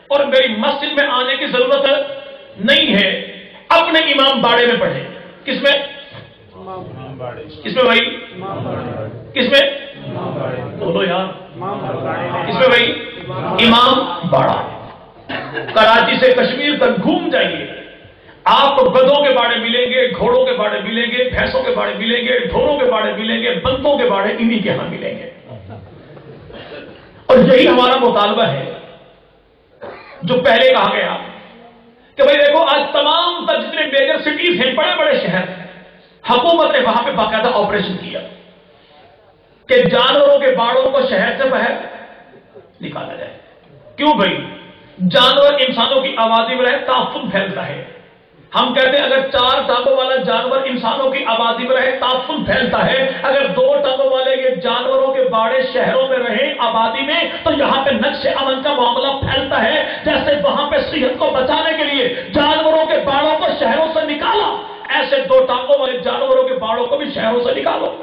اور میری مسجد میں آنے کی ضرورت نہیں ہے، اپنے امام باڑے میں پڑھے۔ کس میں؟ کس میں بھائی؟ کس میں؟ بولو یار، کس میں بھائی؟ امام باڑا۔ کراچی سے کشمیر تک گھوم جائیے، آپ کو گدھوں کے باڑے ملیں گے، گھوڑوں کے باڑے ملیں گے، بھینسوں کے باڑے ملیں گے، ڈھوروں کے باڑے ملیں گے، بندوں کے باڑے انہی کے ہاں ملیں گے۔ اور یہی ہمارا مطالبہ ہے جو پہلے کہا گیا کہ بھائی دیکھو آج تمام تر جتنے میجر سٹیز ہیں، بڑے بڑے شہر، حکومت نے وہاں پہ باقاعدہ آپریشن کیا کہ جانوروں کے باڑوں کو شہر سے باہر نکالا جائے۔ کیوں بھائی؟ جانور انسانوں کی آبادی میں رہے، تعفن پھیلتا ہے۔ ہم کہتے ہیں اگر 4 ٹانگوں والا جانور انسانوں کی آبادی میں رہے، تعفن پھیلتا ہے۔ اگر 2 ٹانگوں والے یہ جانوروں کے باڑے شہروں میں رہیں آبادی میں، تو یہاں پہ نقش امن کا معاملہ پھیلتا ہے۔ جیسے وہاں پہ صحت کو بچانے کے لیے جانوروں کے باڑوں کو شہروں سے نکالا، ایسے 2 ٹانگوں والے جانوروں کے باڑوں کو بھی شہروں سے نکالو۔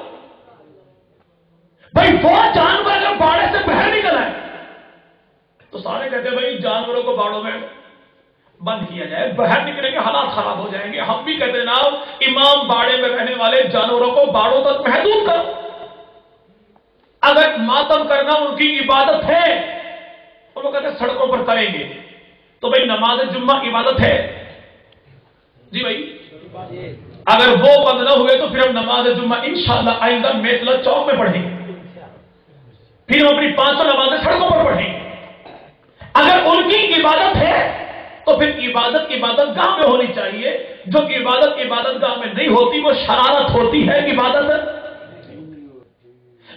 بھائی وہ جانور اگر باڑے سے باہر نکل آئے تو سارے کہتے ہیں بھائی جانوروں کو باڑوں میں بند کیا جائے، باہر نکلیں گے حالات خراب ہو جائیں گے۔ ہم بھی کہتے ہیں جناب امام باڑے میں رہنے والے جانوروں کو باڑوں تک محدود کرو۔ اگر ماتم کرنا ان کی عبادت ہے، اور وہ کہتے ہیں سڑکوں پر کریں گے، تو بھائی نماز جمعہ عبادت ہے؟ جی بھائی، اگر وہ بند نہ ہوئے تو پھر ہم نماز جمعہ انشاءاللہ آئندہ میتلا چوک میں پڑھیں گے، پھر ہم اپنی 500 نمازیں سڑکوں پر پڑھیں گے۔ اگر ان کی عبادت ہے تو پھر عبادت گاہ میں ہونی چاہیے۔ جو عبادت گاہ میں نہیں ہوتی وہ شرارت ہوتی ہے، عبادت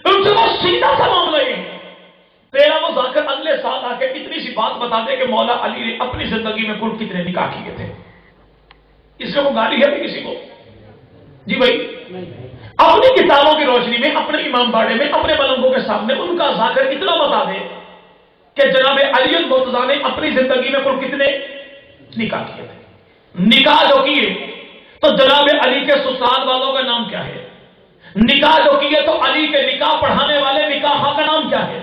ان سے وہ سیدھا سا معاملہ ہے۔ تیرا وہ ذاکر اگلے سال آ کے اتنی سی بات بتا دے کہ مولا علی نے اپنی زندگی میں کل کتنے نکاح کیے تھے، اس سے وہ گالی ہے بھی کسی کو؟ جی بھائی، اپنی کتابوں کی روشنی میں، اپنے امام باڑے میں، اپنے ملنگوں کے سامنے ان کا ذاکر اتنا بتا دے کہ جناب علی المرتضیٰ نے اپنی زندگی میں کل کتنے نکاح کیے تھے۔ نکاح جو کیے تو جناب علی کے سسرال والوں کا نام کیا ہے؟ نکاح جو کیے تو علی کے نکاح پڑھانے والے نکاح کا نام کیا ہے؟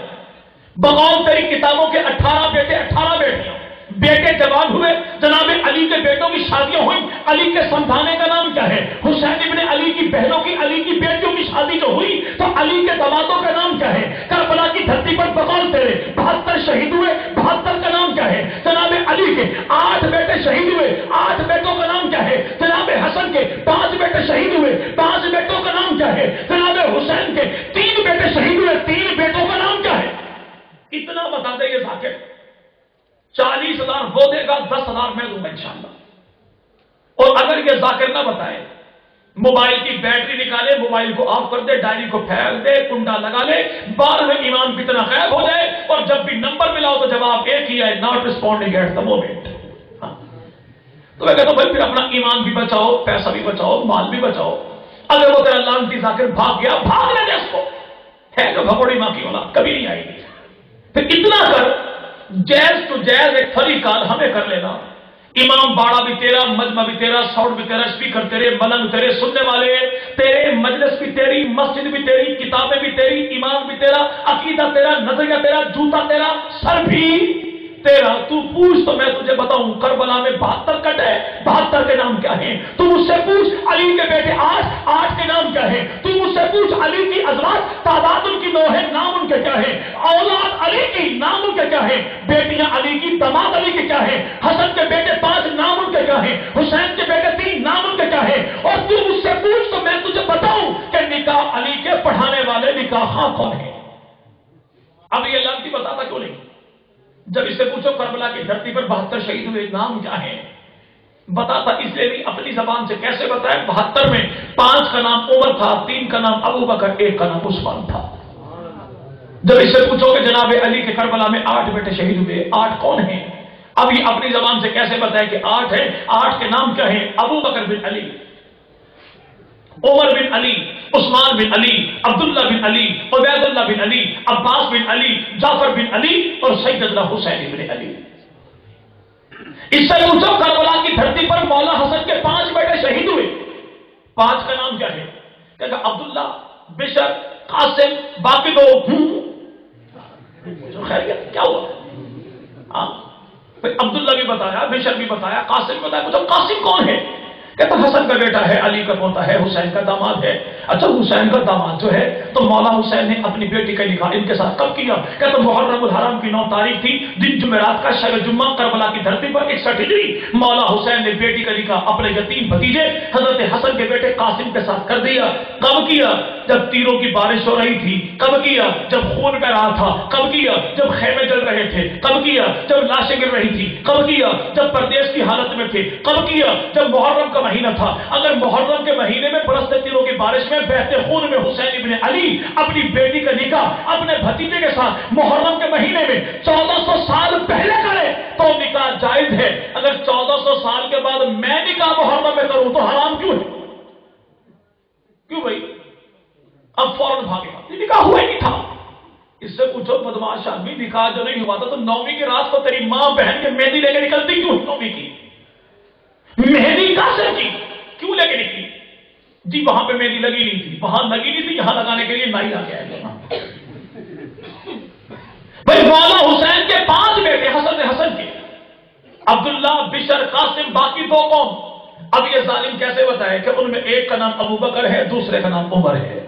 بغور تیری کتابوں کے 18 بیٹے 18 بیٹیاں، بیٹے جوان ہوئے، جناب علی کے بیٹوں کی شادیاں ہوئی، علی کے سمجھانے کا نام کیا ہے؟ حسین ابن علی کی بہنوں کی، علی کی بیٹیوں کی شادی جو ہوئی تو علی کے دمادوں کا نام کیا ہے؟ کربلا کی دھرتی پر بغور تیرے 72 شہید ہوئے، 72 کا نام کیا ہے؟ جناب علی کے 8 بیٹے شہید ہوئے، 8 بیٹوں کا نام کیا ہے؟ جناب حسن کے 5 بیٹے شہید ہوئے، 5 بیٹوں کا نام کیا ہے؟ جناب حسین کے 3 بیٹے شہید ہوئے، 3 بیٹوں کا نام کیا ہے؟ اتنا بتا دے یہ ذاکر، 40,000 وہ دے گا، 10,000 میں دوں گا انشاءاللہ۔ اور اگر یہ ذاکر نہ بتائے، موبائل کی بیٹری نکالے، موبائل کو آف کر دے، ڈائری کو پھیل دے، کنڈا لگا لے، بعد میں امام کی طرح غائب ہو جائے، اور جب بھی نمبر ملا ہو تو جواب ایک ہی ہے، not responding at the moment. تو میں کہتا ہوں بھائی پھر اپنا ایمان بھی بچاؤ، پیسہ بھی بچاؤ، مال بھی بچاؤ۔ اگر وہ تیرا لعنتی ذاکر بھاگ گیا، بھاگ لے اس کو، ہے جو بھگوڑی ماں کی اولاد کبھی نہیں آئے گی۔ پھر اتنا کر، جیز ٹو جیز ایک فری کال ہمیں کر لینا، امام باڑا بھی تیرا، مجمع بھی تیرا، ساؤنڈ بھی تیرا، اسپیکر تیرے، ملنگ تیرے، سننے والے تیرے، مجلس بھی تیری، مسجد بھی تیری، کتابیں بھی تیری، ایمان بھی تیرا، عقیدہ تیرا، نظریہ تیرا، جوتا تیرا، سر بھی تیرا۔ تو پوچھ تو میں تجھے بتاؤں، کربلا میں 72 کٹ ہے، 72 کے نام کیا ہیں؟ تو مجھ سے پوچھ علی کے بیٹے 8 کے نام کیا ہیں؟ تو مجھ سے پوچھ علی کی ازواج، تعداد ان کی 9 ہے، نام ان کے کیا ہیں؟ اولاد علی کی، نام ان کے کیا ہیں؟ بیٹیاں علی کی، داماد علی کے کیا ہیں؟ حسن کے بیٹے 5، نام ان کے کیا ہیں؟ حسین کے بیٹے 3، نام ان کے کیا ہیں؟ اور تو مجھ سے پوچھ تو میں تجھے بتاؤں کہ نکاح علی کے پڑھانے والے نکاح کون ہیں؟ اب یہ لانتی بتاتا کیوں نہیں؟ جب اس سے پوچھو کربلا کی دھرتی پر 72 شہید ہوئے، نام کیا ہے؟ بتاتا اس لیے نہیں، اپنی زبان سے کیسے بتائے؟ 72 میں 5 کا نام عمر تھا، 3 کا نام ابو بکر، 1 کا نام عثمان تھا۔ جب اس سے پوچھو کہ جناب علی کے کربلا میں 8 بیٹے شہید ہوئے، 8 کون ہیں؟ اب یہ اپنی زبان سے کیسے بتائے کہ 8 ہیں؟ 8 کے نام کیا ہیں؟ ابو بکر بن علی، عمر بن علی، عثمان بن علی، عبداللہ بن علی، عبید اللہ بن علی، عباس بن علی، جعفر بن علی اور سیدنا حسین بن علی۔ اس سے پوچھو کربلا کی دھرتی پر مولا حسن کے 5 بیٹے شہید ہوئے، 5 کا نام کیا ہے؟ کہ عبداللہ، بشر، قاسم، باقی 2 خیریت کیا ہوا؟ ہاں عبداللہ بھی بتایا، بشر بھی بتایا، قاسم بھی بتایا۔ مجھے قاسم کون ہے؟ کہتا حسن کا بیٹا ہے، علی کا پوتا ہے، حسین کا داماد ہے۔ اچھا حسین کا داماد جو ہے تو مولا حسین نے اپنی بیٹی کا نکاح ان کے ساتھ کب کیا؟ کہتا محرم الحرام کی 9 تاریخ تھی، دن جمعرات کا، شب جمعہ، کربلا کی دھرتی پر 61 ہجری۔ مولا حسین نے بیٹی کا نکاح اپنے یتیم بھتیجے حضرت حسن کے بیٹے قاسم کے ساتھ کر دیا۔ کب کیا؟ جب تیروں کی بارش ہو رہی تھی۔ کب کیا؟ جب خون بہ رہا تھا۔ کب کیا؟ جب خیمے جل رہے تھے۔ کب کیا؟ جب لاشیں گر رہی تھی۔ کب کیا؟ جب پردیش کی حالت میں تھے۔ کب کیا؟ جب محرم کا مہینہ تھا۔ اگر محرم کے مہینے میں برستے تیروں کی بارش میں بہتے خون میں حسین ابن علی اپنی بیٹی کا نکاح اپنے بھتیجے کے ساتھ محرم کے مہینے میں 1400 سال پہلے کرے تو نکاح جائز ہے۔ اگر 1400 سال کے بعد میں نکاح محرم میں کروں تو حرام کیوں ہے؟ کیوں بھائی؟ اب فوراً بھاگے گا، یہ نکاح ہوا ہی نہیں تھا۔ اس سے پوچھو بدماش آدمی، نکاح جو نہیں ہوا تھا تو 9ویں کی رات کو تیری ماں بہن کے مہندی لے کے نکلتی کیوں؟ 9ویں کی مہندی کہاں سے کی؟ کیوں لے کے نکلی؟ جی وہاں پہ مہندی لگی نہیں تھی، وہاں لگی نہیں تھی، یہاں لگانے کے لیے نائی آ گیا۔ بھائی مولا حسین کے 5 بیٹے حسن کے، عبداللہ، بشر، قاسم، باقی 2 قوم۔ اب یہ ظالم کیسے بتائے کہ ان میں ایک کا نام ابو بکر ہے، دوسرے کا نام عمر ہے۔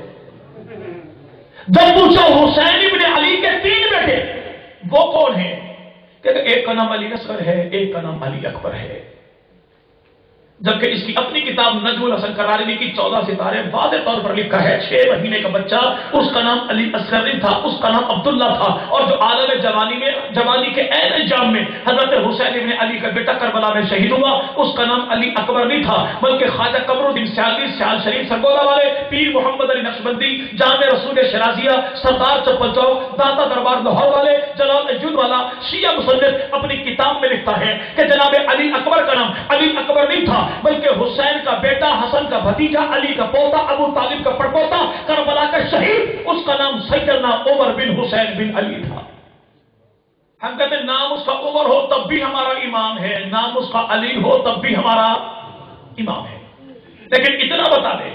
جب پوچھو حسین ابن علی کے 3 بیٹے وہ کون ہیں؟ کہ ایک کا نام علی اصغر ہے، ایک کا نام علی اکبر ہے۔ جبکہ اس کی اپنی کتاب نجم الحسن کرارمی کی 14 ستارے واضح طور پر لکھا ہے 6 مہینے کا بچہ، اس کا نام علی اصغر نہیں تھا، اس کا نام عبداللہ تھا، اور جو عالم جوانی کے عین انجام میں حضرت حسین ابن علی کا بیٹا کربلا میں شہید ہوا، اس کا نام علی اکبر نہیں تھا، بلکہ خواجہ قمر الدین سیالوی، سیال شریف سرگودا والے، پیر محمد علی نقشبندی، جامع رسول شرازیہ، سردار چپل چوک، داتا دربار لاہور والے، جلال الجود والا شیعہ مصنف اپنی کتاب میں لکھتا ہے کہ جناب علی اکبر کا نام علی اکبر نہیں تھا، بلکہ حسین کا بیٹا، حسن کا بھتیجا، علی کا پوتا، ابو طالب کا پڑپوتا، کربلا کا شہید، اس کا نام سیدنا عمر بن حسین بن علی تھا۔ ہم کہتے ہیں نام اس کا عمر ہو تب بھی ہمارا امام ہے، نام اس کا علی ہو تب بھی ہمارا امام ہے۔ لیکن اتنا بتا دے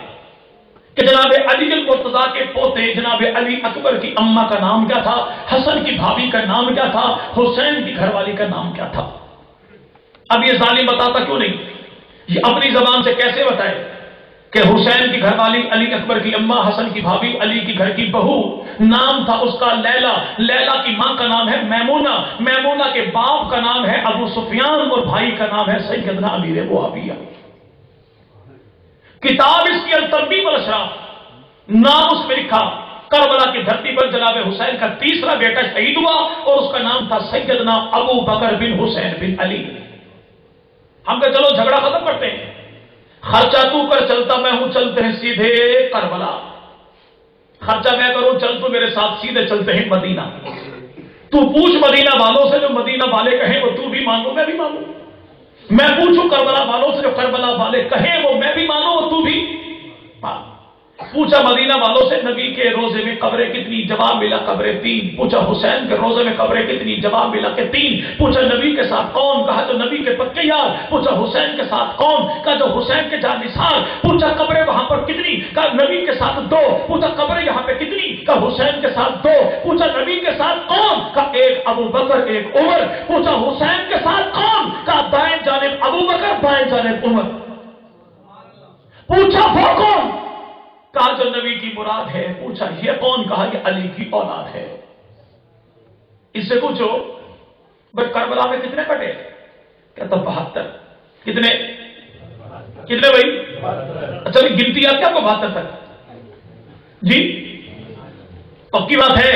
کہ جناب علی المرتضیٰ کے پوتے جناب علی اکبر کی اماں کا نام کیا تھا، حسن کی بھابھی کا نام کیا تھا، حسین کی گھر والی کا نام کیا تھا؟ اب یہ ظالم بتاتا کیوں نہیں؟ یہ اپنی زبان سے کیسے بتائے کہ حسین کی گھر والی علی اکبر کی اماں، حسن کی بھابھی، علی کی گھر کی بہو، نام تھا اس کا لیلا، لیلا کی ماں کا نام ہے میمونہ، میمونہ کے باپ کا نام ہے ابو سفیان، اور بھائی کا نام ہے سیدنا امیر معاویہ۔ کتاب اس کی الترغیب والاشراف، نام اس میں لکھا کربلا کی دھرتی پر جناب حسین کا 3را بیٹا شہید ہوا اور اس کا نام تھا سیدنا ابو بکر بن حسین بن علی۔ ہم کہ چلو جھگڑا ختم کرتے ہیں، خرچہ تو کر چلتا میں ہوں، چلتے ہیں سیدھے کربلا، خرچہ میں کروں چل تو میرے ساتھ سیدھے چلتے ہیں مدینہ، تو پوچھ مدینہ والوں سے جو مدینہ والے کہیں وہ تو بھی مانو میں بھی مانوں، میں پوچھوں کربلا والوں سے جو کربلا والے کہیں وہ میں بھی مانوں وہ تو بھی مان۔ پوچھا مدینہ والوں سے نبی کے روزے میں قبریں کتنی، جواب ملا قبریں 3۔ پوچھا حسین کے روزے میں قبریں کتنی، جواب ملا کہ 3۔ پوچھا نبی کے ساتھ کون، کہا جو نبی کے پکے یار۔ پوچھا حسین کے ساتھ کون، کہا جو حسین کے جان نثار۔ پوچھا قبریں وہاں پر کتنی، کہا نبی کے ساتھ 2۔ پوچھا قبریں یہاں پہ کتنی، کہا حسین کے ساتھ 2۔ پوچھا نبی کے ساتھ کون، کہا ایک ابو بکر ایک عمر۔ پوچھا حسین کے ساتھ کون، کہا دائیں جانب ابو بکر بائیں جانب عمر۔ پوچھا وہ کون، کہا جو نبی کی مراد ہے۔ پوچھا یہ کون، کہا یہ علی کی اولاد ہے۔ اس سے پوچھو بھائی کربلا میں کتنے کٹے، کہتا 72۔ کتنے بھائی؟ اچھا گنتی آتی آپ کو 72 تک؟ جی پکی بات ہے،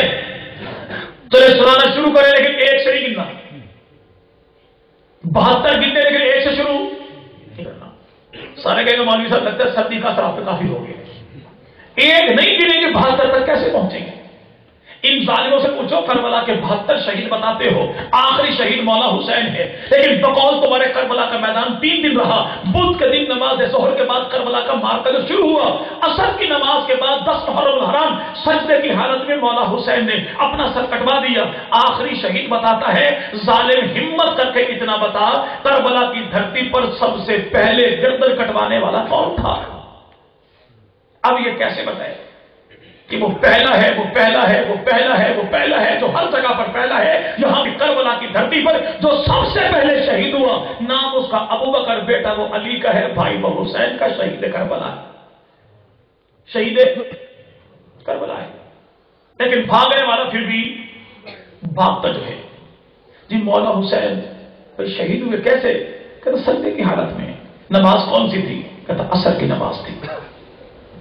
چلے سنانا شروع کریں لیکن ایک سے نہیں گننا، 72 گنتے لیکن ایک سے شروع نہیں کرنا۔ سارے کہیں گے مولوی صاحب لگتا ہے سردی کا اثر آپ پہ کافی ہو گیا، ایک نہیں گنے کہ 72 تک کیسے پہنچیں گے؟ ان ظالموں سے پوچھو کربلا کے 72 شہید بتاتے ہو، آخری شہید مولا حسین ہے، لیکن بقول تمہارے کربلا کا میدان 3 دن دن رہا، بدھ کے دن نماز ظہر کے بعد کربلا کا مارکر شروع ہوا، عصر کی نماز کے بعد 10 محرم الحرام سجدے کی حالت میں مولا حسین نے اپنا سر کٹوا دیا۔ آخری شہید بتاتا ہے، ظالم ہمت کر کے اتنا بتا، کربلا کی دھرتی پر سب سے پہلے گردن کٹوانے والا کون تھا؟ اب یہ کیسے بتائے کہ وہ پہلا ہے، وہ پہلا ہے، وہ پہلا ہے، وہ پہلا ہے، جو ہر جگہ پر پہلا ہے، یہاں بھی کربلا کی دھرتی پر جو سب سے پہلے شہید ہوا، نام اس کا ابو بکر، بیٹا وہ علی کا ہے، بھائی وہ حسین کا، شہید کربلا ہے، شہید کربلا ہے۔ لیکن بھاگنے والا پھر بھی بھاگتا جو ہے، جی مولا حسین شہید ہوئے کیسے؟ کہتا سجدے کی حالت میں۔ نماز کون سی تھی؟ کہتا عصر کی نماز تھی۔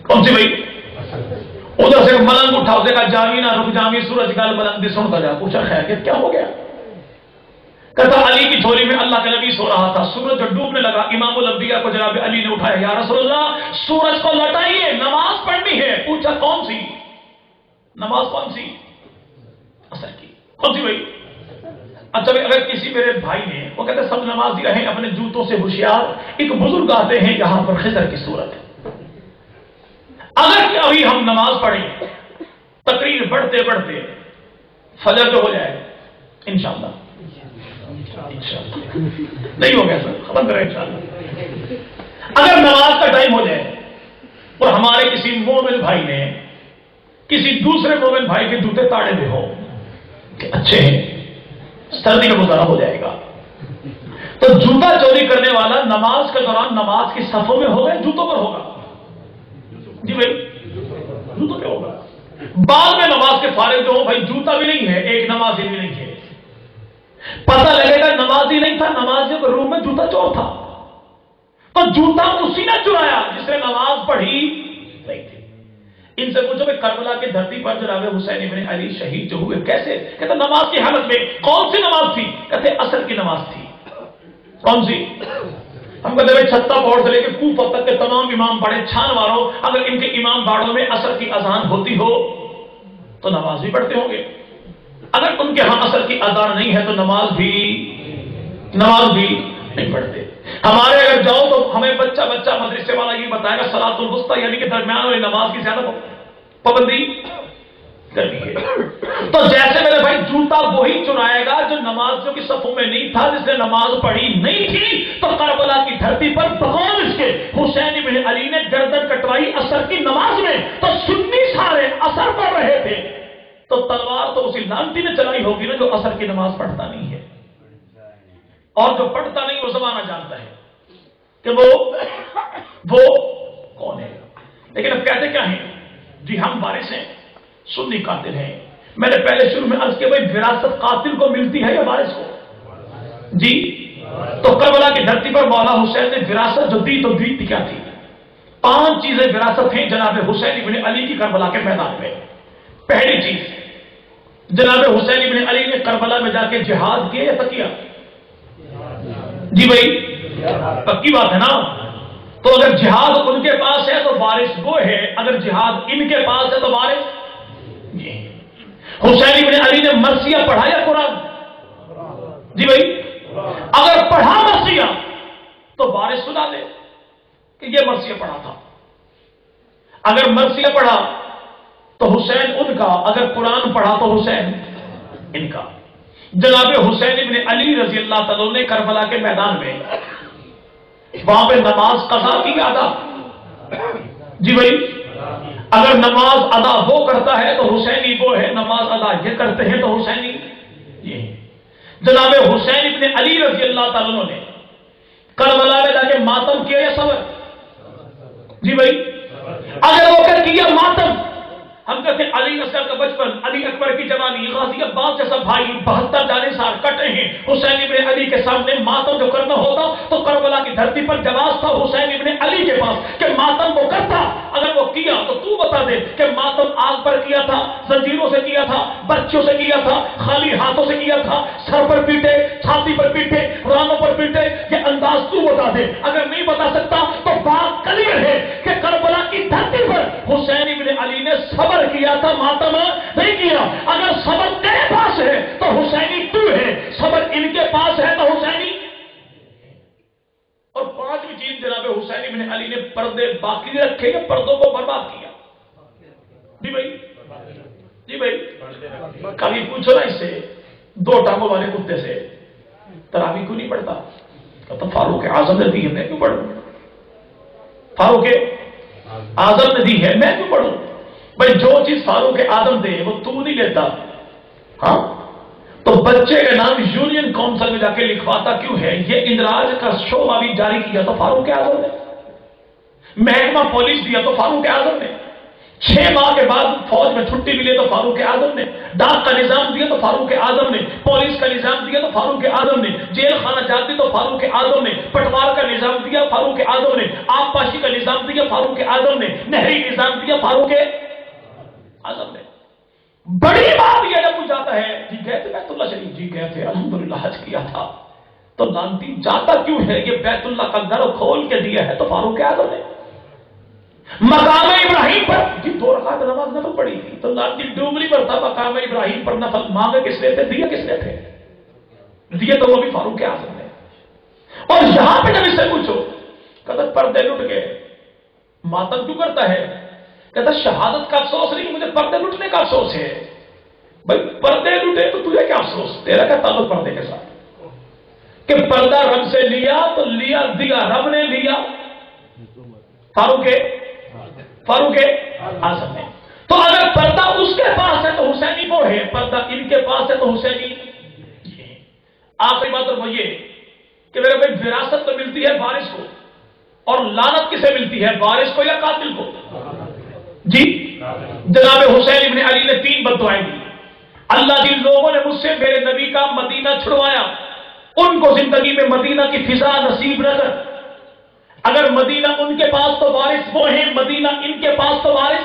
کون سی بھائی؟ ادھر سے ملنگ اٹھا، اسے کہا جاوی نہ رک جاوی، سورج گال ملنگ بھی سنتا جا۔ پوچھا خیر کہ کیا ہو گیا؟ کہتا علی کی جھولی میں اللہ کا نبی سو رہا تھا، سورج جو ڈوبنے لگا، امام الانبیاء کو جناب علی نے اٹھایا، یا رسول اللہ سورج کو لٹائیے، نماز پڑھنی ہے۔ پوچھا کون سی نماز؟ کون سی؟ عصر کی۔ کون سی بھائی؟ اچھا بھائی، اگر کسی میرے بھائی نے، وہ کہتے سب نمازی رہیں اپنے جوتوں سے ہوشیار، ایک بزرگ آتے ہیں یہاں پر خضر کی صورت ہے، اگر ابھی ہم نماز پڑھیں، تقریر بڑھتے بڑھتے فجر جو ہو جائے انشاءاللہ نہیں ہو گیا سر، خبر کریں انشاءاللہ، اگر نماز کا ٹائم ہو جائے اور ہمارے کسی مومن بھائی نے کسی دوسرے مومن بھائی کے جوتے تاڑے میں ہو کہ اچھے ہیں، سردی کا گزارا ہو جائے گا، تو جوتا چوری کرنے والا نماز کے دوران نماز کی صفوں میں ہوگا، جوتوں پر ہوگا؟ جی بھائی جوتوں پہ ہوگا۔ بعد میں نماز کے فارغ جو ہو، بھائی جوتا بھی نہیں ہے، ایک نمازی بھی نہیں ہے، پتہ لگے گا نمازی نہیں تھا، نمازی کے روم میں جوتا چور تھا، تو جوتا اسی نے چرایا جس نے نماز پڑھی نہیں تھی۔ ان سے پوچھو کہ کربلا کی دھرتی پر جناب حسین ابن علی شہید جو ہوئے کیسے؟ کہتے نماز کی حالت میں۔ کون سی نماز تھی؟ کہتے عصر کی نماز تھی۔ کون سی؟ ہم کہتے ہیں چھتا پہاڑ سے لے کے کوفہ تک کے تمام امام بڑے چھان مارو، اگر ان کے امام باڑوں میں عصر کی اذان ہوتی ہو تو نماز بھی پڑھتے ہوں گے، اگر ان کے ہاں عصر کی اذان نہیں ہے تو نماز بھی نہیں پڑھتے۔ ہمارے اگر جاؤ تو ہمیں بچہ مدرسے والا یہ بتائے گا صلاۃ الوسطی یعنی کہ درمیان والی نماز کی زیادہ پابندی کرنی ہے۔ تو جیسے میرے بھائی جوتا وہی چرائے گا جو نمازیوں کی صفوں میں نہیں تھا، جس نے نماز پڑھی نہیں تھی، تو کربلا کی دھرتی پر بغور اس کے حسین ابن علی نے گردن کٹوائی عصر کی نماز میں، تو سنی سارے عصر پڑھ رہے تھے، تو تلوار تو اسی لانتی نے چلائی ہوگی نا جو عصر کی نماز پڑھتا نہیں ہے، اور جو پڑھتا نہیں وہ زمانہ جانتا ہے کہ وہ کون ہے۔ لیکن اب کہتے کیا ہیں؟ جی ہم وارث ہیں، سنی قاتل ہیں۔ میں نے پہلے شروع میں عرض کیا بھائی وراثت قاتل کو ملتی ہے یا وارث کو؟ جی تو کربلا کی دھرتی پر مولا حسین نے وراثت جو دی تو دی کیا تھی؟ 5 چیزیں وراثت ہیں جناب حسین ابن علی کی کربلا کے میدان میں۔ پہلی چیز، جناب حسین ابن علی نے کربلا میں جا کے جہاد کیا یا تکیہ؟ جی بھائی پکی بات ہے نا؟ تو اگر جہاد ان کے پاس ہے تو وارث وہ ہے، اگر جہاد ان کے پاس ہے تو وارث یہ۔ حسین ابن علی نے مرثیہ پڑھا یا قرآن؟ جی بھائی اگر پڑھا مرثیہ تو وارث سنا دے کہ یہ مرثیہ پڑھا تھا، اگر مرثیہ پڑھا تو حسین ان کا، اگر قرآن پڑھا تو حسین ان کا۔ جناب حسین ابن علی رضی اللہ تعالیٰ نے کربلا کے میدان میں وہاں پہ نماز قضا کی ادا؟ جی بھائی اگر نماز ادا وہ کرتا ہے تو حسینی وہ ہے، نماز ادا یہ کرتے ہیں تو حسینی یہ۔ جناب حسین ابن علی رضی اللہ تعالیٰ نے کربلا میں جا کے ماتم کیا یا صبر؟ جی بھائی اگر وہ کیا ماتم، ہم کہتے ہیں علی اصغر کا بچپن، علی اکبر کی جوانی، غازی عباس جیسا بھائی 72 جانے سال کٹے ہیں، حسین ابن علی کے سامنے ماتم جو کرنا ہوتا تو کربلا کی دھرتی پر جواز تھا حسین ابن علی کے پاس کہ ماتم وہ کرتا۔ اگر وہ کیا تو بتا دے کہ ماتم آگ پر کیا تھا، زنجیروں سے کیا تھا، برچیوں سے کیا تھا، خالی ہاتھوں سے کیا تھا، سر پر پیٹے، چھاتی پر پیٹے، رانوں پر پیٹے، یہ انداز تو بتا دے۔ اگر نہیں بتا سکتا تو بات کلیئر ہے کہ کربلا کی دھرتی پر حسین ابن علی نے صبر کیا تھا، ماتم نہیں کیا۔ اگر صبر تیرے پاس ہے تو حسینی تو ہے، صبر ان کے پاس ہے تو حسینی۔ اور جناب حسین ابن علی نے پردے باقی رکھے کہ پردوں کو برباد کیا؟ جی بھائی، جی بھائی، کبھی پوچھو نا اس سے، 2 ٹانگوں والے کتے سے تراویح کیوں نہیں پڑھتا؟ کہتا فاروق اعظم نے دی ہے میں کیوں پڑھوں؟ فاروق اعظم نے دی ہے میں کیوں پڑھوں؟ بھائی جو چیز فاروق اعظم دے وہ تو نہیں لیتا، ہاں؟ تو بچے کا نام یونین کونسل میں جا کے لکھواتا کیوں ہے؟ یہ اندراج کا شعبہ بھی جاری کیا تو فاروق اعظم نے، محکمہ پولیس دیا تو فاروق اعظم نے، 6 ماہ کے بعد فوج میں چھٹی ملے تو فاروق اعظم نے، ڈاک کا نظام دیا تو فاروق اعظم نے، پولیس کا نظام دیا تو فاروق اعظم نے، جیل خانہ جاتی تو فاروق اعظم نے، پٹوار کا نظام دیا فاروق اعظم نے، آب پاشی کا نظام دیا فاروق اعظم نے، نہری نظام دیا فاروق اعظم نے۔ بڑی بات یہ جب جاتا ہے جی گئے تھے بیت اللہ شریف، جی گئے تھے الحمدللہ حج کیا تھا، تو لانتی جاتا کیوں ہے؟ یہ بیت اللہ کا در کھول کے دیا ہے تو فاروق اعظم نے۔ مقام ابراہیم پر جی 2 رکعت نماز نفل پڑھی تھی تو لانتی ڈومری پر تھا، مقام ابراہیم پر نفل مانگے کس نے تھے؟ دیے کس نے تھے؟ دیے تو وہ بھی فاروق اعظم نے۔ اور یہاں پہ جب اس سے پوچھو کہتا پردے لٹ گئے، ماتم کیوں کرتا ہے؟ کہتا شہادت کا افسوس نہیں، مجھے پردے لٹنے کا افسوس ہے۔ بھائی پردے لٹے تو تجھے کیا افسوس؟ تیرا کیا تعلق پردے کے ساتھ؟ کہ پردہ رب سے لیا تو لیا، دیا رب نے، لیا فاروق اعظم نے۔ تو اگر پردہ اس کے پاس ہے تو حسینی وہ ہے، پردہ ان کے پاس ہے تو حسینی یہ ہے۔ آخری بات اور وہ یہ کہ میرے بھائی وراثت تو ملتی ہے وارث کو، اور لعنت کسے ملتی ہے؟ وارث کو یا قاتل کو؟ جی جناب حسین ابن علی نے 3 بددعائیں دی۔ اللہ جن لوگوں نے مجھ سے میرے نبی کا مدینہ چھڑوایا ان کو زندگی میں مدینہ کی فضا نصیب نہ کر۔ اگر مدینہ ان کے پاس تو وارث وہ ہیں، مدینہ ان کے پاس تو وارث۔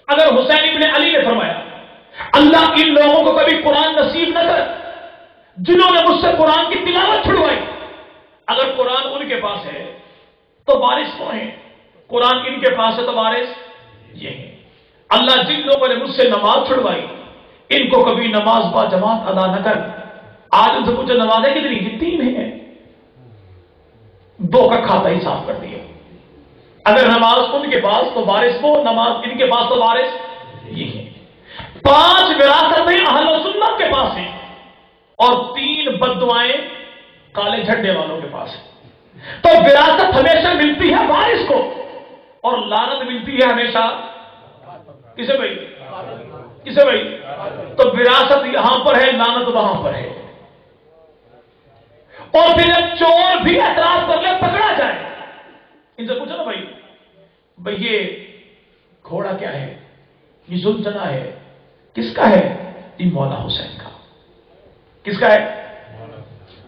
اگر حسین ابن علی نے فرمایا اللہ ان لوگوں کو کبھی قرآن نصیب نہ کر جنہوں نے مجھ سے قرآن کی تلاوت چھڑوائی، اگر قرآن ان کے پاس ہے تو وارث وہ ہیں، قرآن ان کے پاس ہے تو وارث یہ ہیں۔ اللہ جن لوگوں نے مجھ سے نماز چھڑوائی ان کو کبھی نماز با جماعت ادا نہ کر۔ آج ان سے پوچھو نمازیں کتنی؟ 3 ہیں، 2 کا کھاتا ہی صاف کر دیا۔ اگر نماز ان کے پاس تو وارث وہ، نماز ان کے پاس تو وارث یہ ہے۔ 5 وراثتیں اہل سنت کے پاس ہیں اور 3 بددعائیں کالے جھنڈے والوں کے پاس ہیں۔ تو وراثت ہمیشہ ملتی ہے وارث کو اور لعنت ملتی ہے ہمیشہ کسے بھائی؟ کسے بھائی؟ تو وراثت یہاں پر ہے، لعنت وہاں پر ہے۔ اور پھر جب چور بھی اعتراف کر لے پکڑا جائے، ان سے پوچھو نا بھائی یہ گھوڑا کیا ہے؟ یہ ذوالجناح ہے، کس کا ہے؟ یہ مولا حسین کا۔ کس کا ہے؟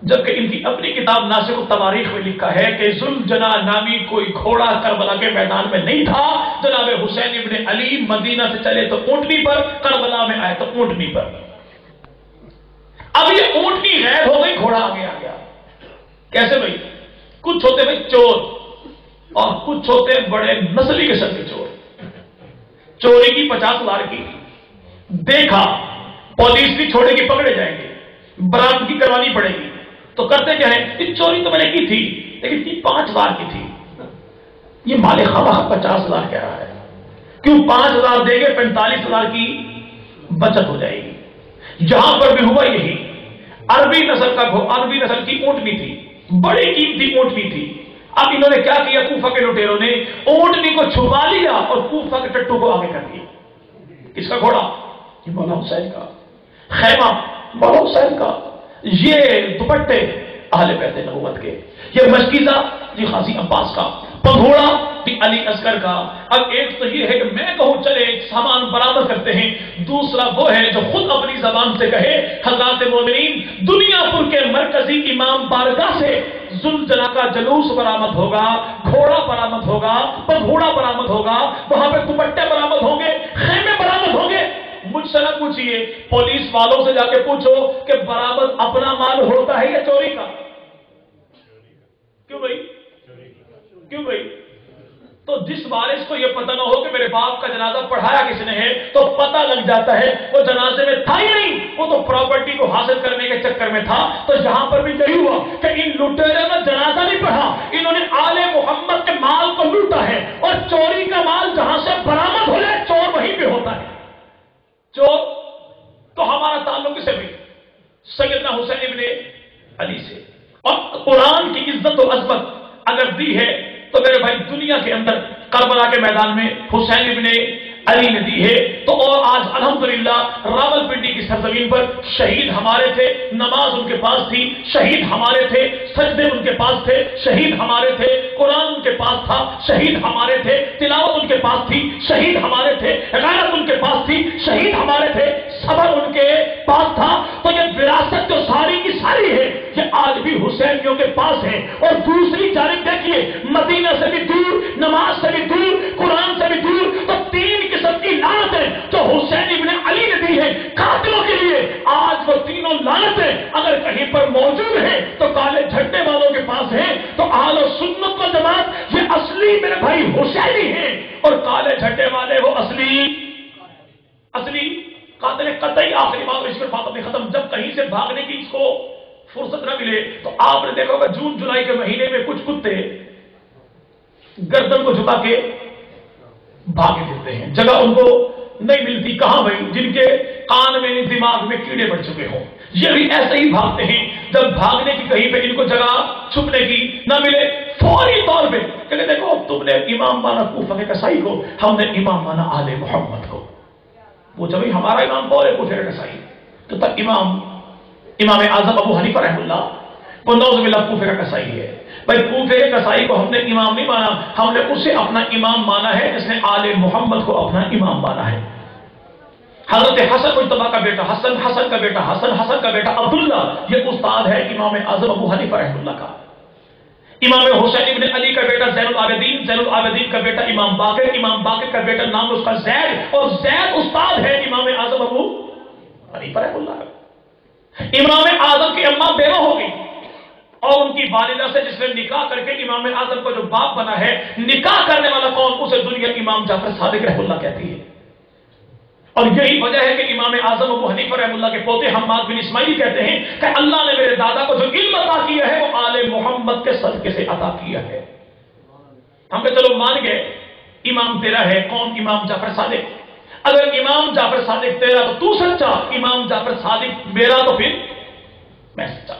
جبکہ ان کی اپنی کتاب ناصر التواریخ میں لکھا ہے کہ ذوالجناح نامی کوئی گھوڑا کربلا کے میدان میں نہیں تھا۔ جناب حسین ابن علی مدینہ سے چلے تو اونٹنی پر، کربلا میں آئے تو اونٹنی پر۔ اب یہ اونٹنی غائب ہو گئی، گھوڑا آگے آ گیا۔ کیسے بھائی؟ کچھ ہوتے بھائی چور اور کچھ ہوتے بڑے نسلی قسم کے چور۔ چوری کی 50,000 کی دیکھا پولیس بھی چھوڑے گی، پکڑے جائیں گے، برامدگی کروانی پڑے گی، تو کرتے کیا ہے؟ یہ چوری تو میں نے کی تھی لیکن 5,000 کی تھی، یہ مالک خواہ 50,000 کہہ رہا ہے، کیوں 5,000 دے گے 45,000 کی بچت ہو جائے گی۔ جہاں پر بھی ہوا یہی، عربی نسل کی اونٹنی تھی، بڑی قیمتی اونٹنی تھی۔ اب انہوں نے کیا کیا؟ کوفہ کے لٹیروں نے اونٹنی کو چھپا لیا اور کوفہ کے ٹٹو کو آگے کر دیا۔ کس کا گھوڑا؟ یہ مولا حسین کا۔ خیمہ مولا حسین کا، یہ دوپٹے اہل بیت نبوت کے، یہ مشکیزہ یہ غازی عباس کا، پگھوڑا بھی علی اصغر کا۔ اب ایک تو یہ ہے کہ میں کہوں چلے سامان برآمد کرتے ہیں، دوسرا وہ ہے جو خود اپنی زبان سے کہے حضرات مومنین دنیا پور کے مرکزی امام بارگاہ سے ذوالجناح کا جلوس برآمد ہوگا، گھوڑا برآمد ہوگا، پگھوڑا برآمد ہوگا، وہاں پہ دوپٹے برآمد ہوں گے، خیمے برآمد ہوں گے۔ مجھ سے نہ پوچھئے، پولیس والوں سے جا کے پوچھو کہ برآمد اپنا مال ہوتا ہے یا چوری کا؟ کیوں بھائی؟ کیوں بھائی؟ تو جس وارث کو یہ پتہ نہ ہو کہ میرے باپ کا جنازہ پڑھایا کس نے ہے تو پتہ لگ جاتا ہے وہ جنازے میں تھا ہی نہیں، وہ تو پراپرٹی کو حاصل کرنے کے چکر میں تھا. تو یہاں پر بھی یہی ہوا کہ ان لٹیروں نے جنازہ نہیں پڑھا, انہوں نے آل محمد کے مال کو لوٹا ہے, اور چوری کا مال جہاں سے برآمد ہو جائے چور وہیں پہ ہوتا ہے. چور تو ہمارا تعلق کسے بھی؟ سیدنا حسین ابن علی سے. اور قرآن کی عزت و عظمت اگر دی ہے تو میرے بھائی دنیا کے اندر کربلا کے میدان میں حسین ابن علی نے دی ہے. تو اور آج الحمدللہ راولپنڈی کی سرزمین پر شہید ہمارے تھے, نماز ان کے پاس تھی, شہید ہمارے تھے, سجدے ان کے پاس تھے, شہید ہمارے تھے, قرآن ان کے پاس تھا, شہید ہمارے تھے, تلاوت ان کے پاس تھی, شہید ہمارے تھے, غیرت ان کے پاس تھی, شہید ہمارے تھے, صبر ان کے پاس تھا. تو یہ وراثت جو ساری کی ساری ہے یہ آج بھی حسینیوں کے پاس ہے. اور دوسری جانب دیکھیے, مدینہ سے بھی دور, نماز سے بھی دور, قرآن سے بھی دور, تو تین قسم کی لعنتیں جو حسین ابن علی نے دی ہے قاتلوں کے لیے, آج وہ تینوں لعنتیں اگر کہیں پر موجود ہیں تو کالے جھنڈے والوں کے پاس ہیں. تو اہل سنت و جماعت یہ اصلی میرے بھائی حسینی ہیں, اور کالے جھنڈے والے وہ اصلی قاتل قطعی. آخری بات اس پر بات اپنی ختم. جب کہیں سے بھاگنے کی اس کو فرصت نہ ملے تو آپ نے دیکھا ہوگا جون جولائی کے مہینے میں کچھ کتے گردن کو جھکا کے بھاگے پھرتے ہیں, جگہ ان کو نہیں ملتی. کہاں بھائی؟ جن کے کان میں دماغ میں کیڑے پڑ چکے ہوں, یہ بھی ایسے ہی بھاگتے ہیں. جب بھاگنے کی کہیں پہ ان کو جگہ چھپنے کی نہ ملے فوری طور پہ کہ دیکھو تم نے امام مانا کوفہ کے قصائی کو, ہم نے امام مانا آل محمد کو. پوچھا بھائی ہمارا امام کون ہے؟ کوفہ کا قصائی. تو تب امام اعظم ابو حنیفہ رحمہ اللہ وہ نعوذ باللہ کوفہ کا قصائی ہے. بھائی کوفہ کے قصائی کو ہم نے امام نہیں مانا, ہم نے اسے اپنا امام مانا ہے جس نے آل محمد کو اپنا امام مانا ہے. حضرت حسن مجتبیٰ کا بیٹا حسن, حسن کا بیٹا حسن, حسن کا بیٹا عبداللہ, یہ استاد ہے امام اعظم ابو حنیفہ رحمہ اللہ کا. امام حسین ابن علی کا بیٹا زین العابدین, زین العابدین کا بیٹا امام باقر, امام باقر کا بیٹا نام اس کا زید, اور زید استاد ہے امام اعظم ابو حنیفہ رحمہ اللہ کا. امام اعظم کی اماں بیوہ ہو گئی, اور ان کی والدہ سے جس نے نکاح کر کے امام اعظم کو جو باپ بنا ہے, نکاح کرنے والا کون؟ اسے دنیا امام جعفر صادق رحمہ اللہ کہتی ہے. اور یہی وجہ ہے کہ امام اعظم ابو حنیفہ رحمہ اللہ کے پوتے حماد بن اسماعیل کہتے ہیں کہ اللہ نے میرے دادا کو جو علم عطا کیا ہے وہ آل محمد کے صدقے سے عطا کیا ہے. ہم کہ چلو مان گئے امام تیرا ہے, کون؟ امام جعفر صادق. اگر امام جعفر صادق تیرا تو تو سچا, امام جعفر صادق میرا تو پھر میں سچا.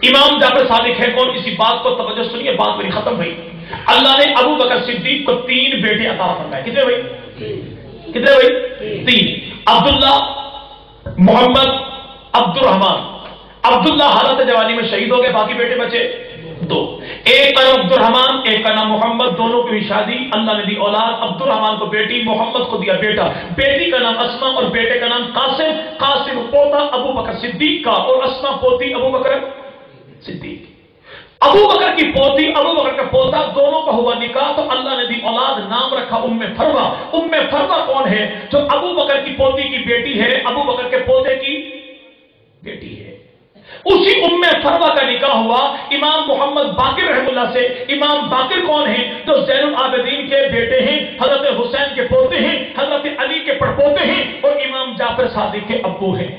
امام جعفر صادق ہے کون؟ اسی بات کو توجہ سنیے, بات میری ختم ہوئی. اللہ نے ابو بکر صدیق کو 3 بیٹے عطا فرمائے. کتنے بھائی؟ 3. عبداللہ, محمد, عبد الرحمان. عبداللہ حالت جوانی میں شہید ہو گئے, باقی بیٹے بچے 2. ایک کا نام عبد الرحمان, ایک کا نام محمد, دونوں کی شادی اللہ نے دی اولاد. عبد الرحمان کو بیٹی, محمد کو دیا بیٹا. بیٹی کا نام اسما اور بیٹے کا نام قاسم. قاسم پوتا ابو بکر صدیق کا, اور اسما پوتی ابو بکر صدیق. ابو بکر کی پوتی, ابو بکر کا پوتا, دونوں کا ہوا نکاح تو اللہ نے دی اولاد, نام رکھا ام فروا. ام فروا کون ہے؟ جو ابو بکر کی پوتی کی بیٹی ہے, ابو بکر کے پوتے کی بیٹی ہے. اسی ام فروا کا نکاح ہوا امام محمد باقر رحمہ اللہ سے. امام باقر کون ہیں؟ جو زین العابدین کے بیٹے ہیں, حضرت حسین کے پوتے ہیں, حضرت علی کے پڑپوتے ہیں, اور امام جعفر صادق کے ابو ہیں.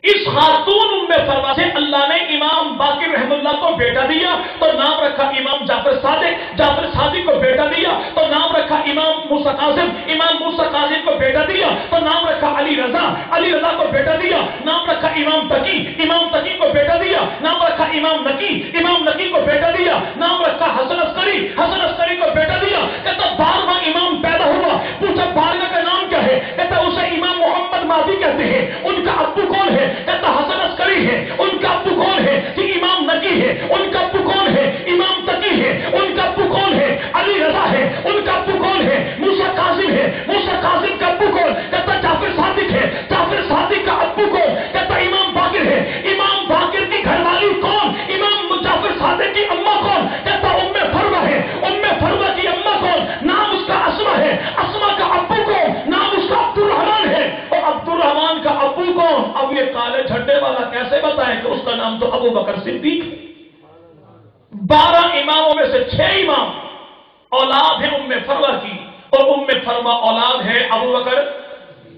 اس خاتون ام فروا سے اللہ نے امام باقر رحمہ اللہ کو بیٹا دیا تو نام رکھا امام جعفر صادق. جعفر صادق کو بیٹا دیا تو نام رکھا امام موسیٰ کاظم. امام موسیٰ کاظم کو بیٹا دیا تو نام رکھا علی رضا. علی رضا کو بیٹا دیا نام رکھا امام تقی. امام تقی کو بیٹا دیا نام رکھا امام نقی. امام نقی کو بیٹا دیا نام رکھا حسن عسکری. حسن عسکری کو بیٹا دیا. کہتا 12واں امام پیدا ہوا. پوچھا 12واں کا نام کیا ہے؟ کہتا اسے امام محمد مہدی کہتے ہیں. ان کا ابو کون ہے؟ کہتا حسن عسکری ہے. ان کا ابو کون ہے؟ کہ امام نقی ہے. ان کا ابو کون ہے؟ امام تقی ہے. ان کا ابو کون ہے؟ علی رضا ہے. ان کا ابو کون ہے؟ موسیٰ کاظم ہے. موسیٰ کاظم کا ابو کون؟ کہتا جعفر صادق ہے. جعفر صادق کا ابو کون؟ کہتا امام باقر ہے. امام باقر کی گھر والی کون؟ امام جعفر صادق کی اماں کون؟ کہتا ام فروا ہے. ام فروا کی اماں کون؟ نام اس کا اسما ہے. اسما کا ابو کون؟ نام اس کا عبد الرحمان ہے. اور عبد الرحمان کا ابو کون؟ اب یہ کالے جھنڈے والا کیسے بتائیں کہ اس کا نام تو ابو بکر صدیق. 12 اماموں میں سے 6 امام اولاد ہے ام فروا کی, اور ام فروا اولاد ہے ابو بکر